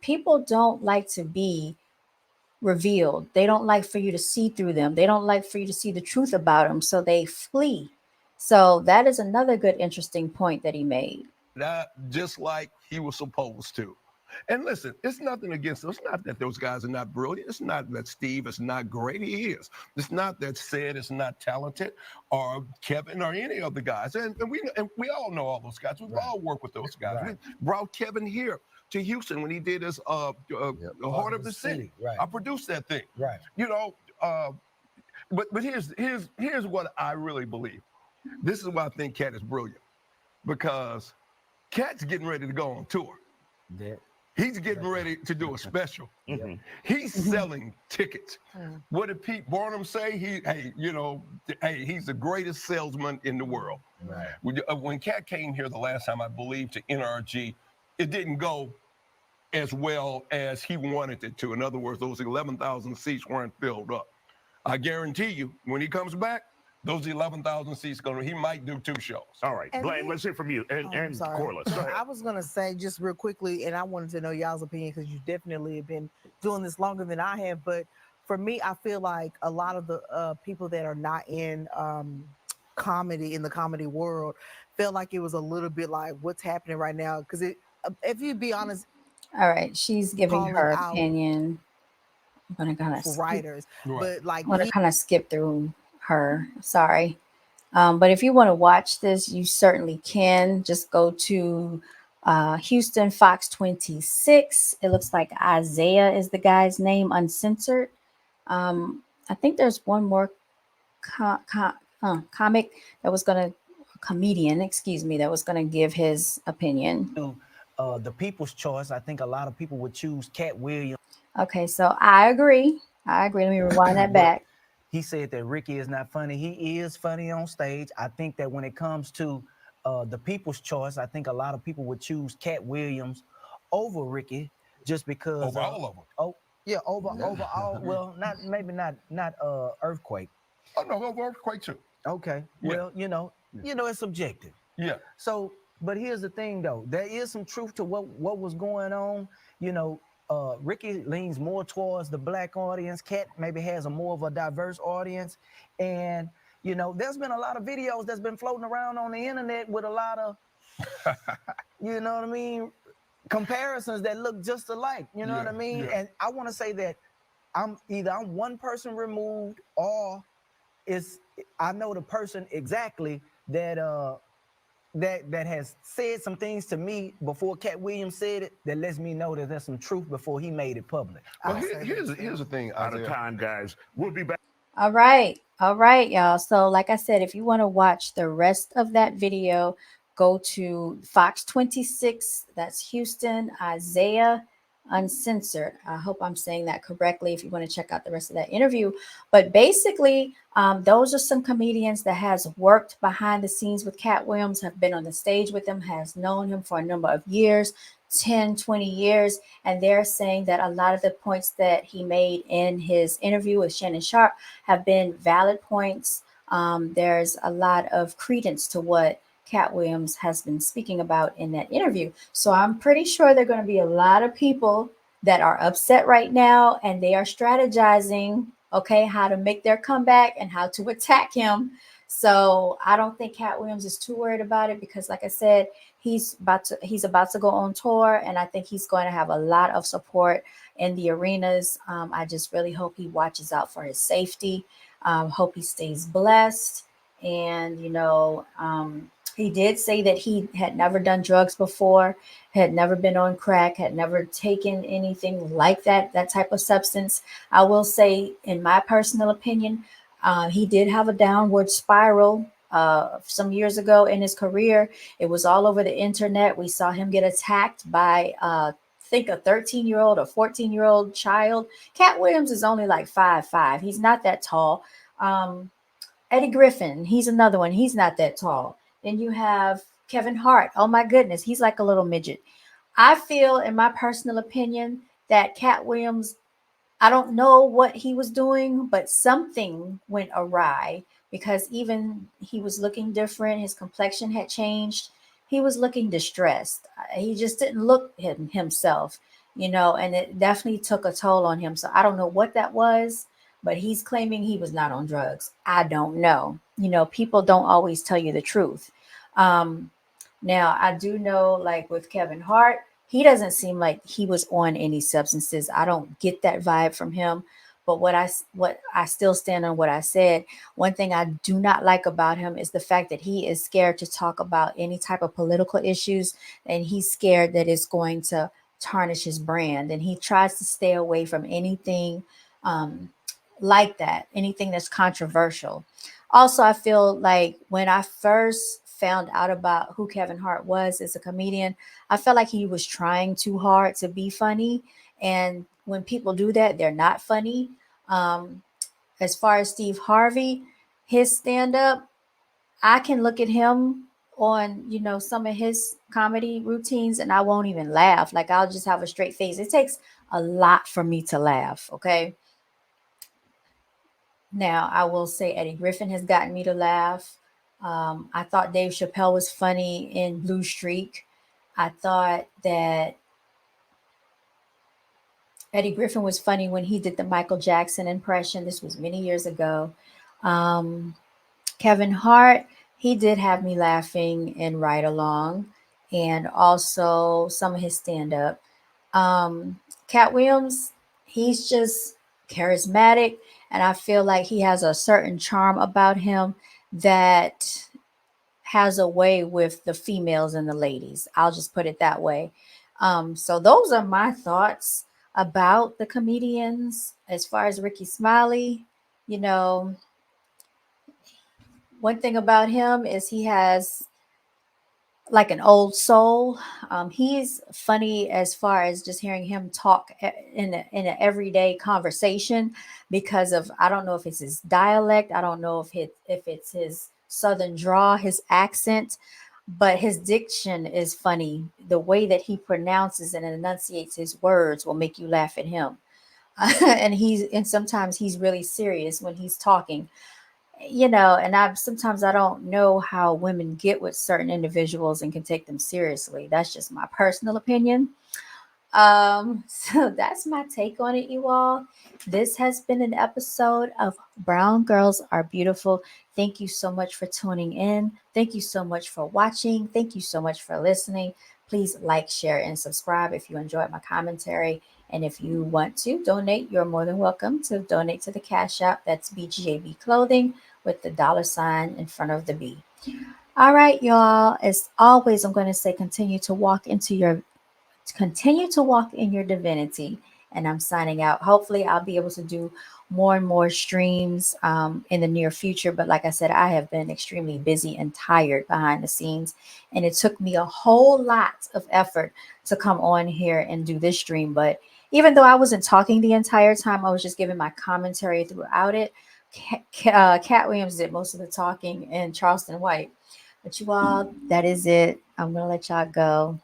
People don't like to be revealed. They don't like for you to see through them. They don't like for you to see the truth about them. So they flee. So that is another good, interesting point that he made. Just like he was supposed to. And listen, it's nothing against them. It's not that those guys are not brilliant. It's not that Steve is not great. He is. It's not that Sid is not talented, or Kevin, or any of the guys. And we all know all those guys. We've all worked with those guys. We brought Kevin here to Houston when he did his Heart of the City. I produced that thing. But here's what I really believe. This is why I think Katt is brilliant, because Katt's getting ready to go on tour. He's getting ready to do a special. He's selling tickets. What did Pete Barnum say? He's the greatest salesman in the world. When Katt came here the last time, I believe, to NRG, it didn't go as well as he wanted it to. In other words, those 11,000 seats weren't filled up. I guarantee you, when he comes back, those 11,000 seats he might do 2 shows. All right, Blaine, let's hear from you. And Corliss. I was going to say just real quickly, and I wanted to know y'all's opinion because you definitely have been doing this longer than I have. But for me, I feel like a lot of the people that are not in comedy, in the comedy world, felt like it was a little bit like what's happening right now. Because if you be honest. All right, she's giving her opinion. I'm going to kind of writers, but like I'm going to kind of skip through her. Sorry. But if you want to watch this, you certainly can. Just go to Houston Fox 26. It looks like Isaiah is the guy's name, uncensored. I think there's one more comic that was going to, comedian, excuse me, that was going to give his opinion. The People's Choice. I think a lot of people would choose Katt Williams. Okay, so I agree. Let me rewind that back. He said that Ricky is not funny. He is funny on stage. I think that when it comes to the People's Choice, I think a lot of people would choose Katt Williams over Ricky just because. Over all of them. Oh, yeah, over all. Well, not Earthquake. Oh no, over Earthquake too. Okay. Yeah. Well, it's subjective. Yeah. So, but here's the thing though. There is some truth to what was going on. Ricky leans more towards the black audience. Katt maybe has more of a diverse audience. And, there's been a lot of videos that's been floating around on the internet with a lot of, comparisons that look just alike. You know what I mean? Yeah. And I want to say that I'm one person removed, or I know the person exactly that that has said some things to me before Katt Williams said it that lets me know that there's some truth before he made it public. Well, here's the thing. Out of time, guys. We'll be back. All right, y'all. So like I said, if you want to watch the rest of that video, go to Fox 26. That's Houston, Isaiah, uncensored. I hope I'm saying that correctly if you want to check out the rest of that interview. But basically, those are some comedians that has worked behind the scenes with Katt Williams, have been on the stage with him, has known him for a number of years, 10, 20 years. And they're saying that a lot of the points that he made in his interview with Shannon Sharpe have been valid points. There's a lot of credence to what Katt Williams has been speaking about in that interview. So I'm pretty sure there are going to be a lot of people that are upset right now, and they are strategizing, how to make their comeback and how to attack him. So I don't think Katt Williams is too worried about it because, like I said, he's about to go on tour, and I think he's going to have a lot of support in the arenas. I just really hope he watches out for his safety. Hope he stays blessed, and He did say that he had never done drugs before, had never been on crack, had never taken anything like that type of substance. I will say, in my personal opinion, he did have a downward spiral some years ago in his career. It was all over the internet. We saw him get attacked by, I think, a 13-year-old or 14-year-old child. Cat Williams is only like 5'5". He's not that tall. Eddie Griffin, he's another one. He's not that tall. Then you have Kevin Hart. Oh my goodness, he's like a little midget. I feel, in my personal opinion, that Cat Williams, I don't know what he was doing, but something went awry because even he was looking different. His complexion had changed. He was looking distressed. He just didn't look himself, and it definitely took a toll on him. So I don't know what that was, but he's claiming he was not on drugs. I don't know. People don't always tell you the truth. Now, I do know, like with Kevin Hart, he doesn't seem like he was on any substances. I don't get that vibe from him. But what I still stand on what I said. One thing I do not like about him is the fact that he is scared to talk about any type of political issues, and he's scared that it's going to tarnish his brand. And he tries to stay away from anything like that, anything that's controversial. Also, I feel like when I first found out about who Kevin Hart was as a comedian, I felt like he was trying too hard to be funny. And when people do that, they're not funny. As far as Steve Harvey, his stand up, I can look at him on, some of his comedy routines and I won't even laugh. Like, I'll just have a straight face. It takes a lot for me to laugh. Okay. Now, I will say Eddie Griffin has gotten me to laugh. I thought Dave Chappelle was funny in Blue Streak. I thought that Eddie Griffin was funny when he did the Michael Jackson impression. This was many years ago. Kevin Hart, he did have me laughing in Ride Along and also some of his stand up. Cat Williams, he's just charismatic, and I feel like he has a certain charm about him that has a way with the females and the ladies. I'll just put it that way. So those are my thoughts about the comedians. As far as Ricky Smiley, one thing about him is he has like an old soul. He's funny as far as just hearing him talk in an everyday conversation because of, I don't know if it's his dialect, I don't know if it's his southern drawl, his accent, but his diction is funny. The way that he pronounces and enunciates his words will make you laugh at him. And sometimes he's really serious when he's talking. And I don't know how women get with certain individuals and can take them seriously. That's just my personal opinion. So that's my take on it, you all. This has been an episode of Brown Girls Are Beautiful. Thank you so much for tuning in. Thank you so much for watching. Thank you so much for listening. Please like, share, and subscribe if you enjoyed my commentary. And if you want to donate, you're more than welcome to donate to the Cash App. That's BGAB Clothing with the $ in front of the B. All right, y'all. As always, I'm going to say continue to walk in your divinity. And I'm signing out. Hopefully, I'll be able to do more and more streams in the near future. But like I said, I have been extremely busy and tired behind the scenes. And it took me a whole lot of effort to come on here and do this stream. But even though I wasn't talking the entire time, I was just giving my commentary throughout it. Cat Williams did most of the talking and Charleston White. But you all, that is it. I'm going to let y'all go.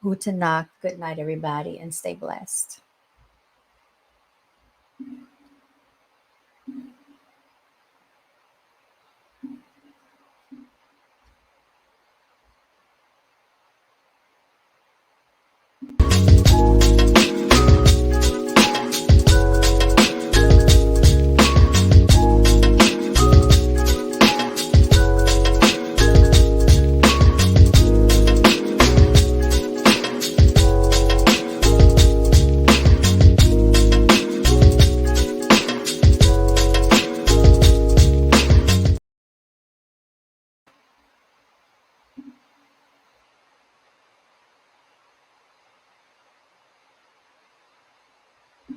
Gute Nacht. Good night, everybody, and stay blessed.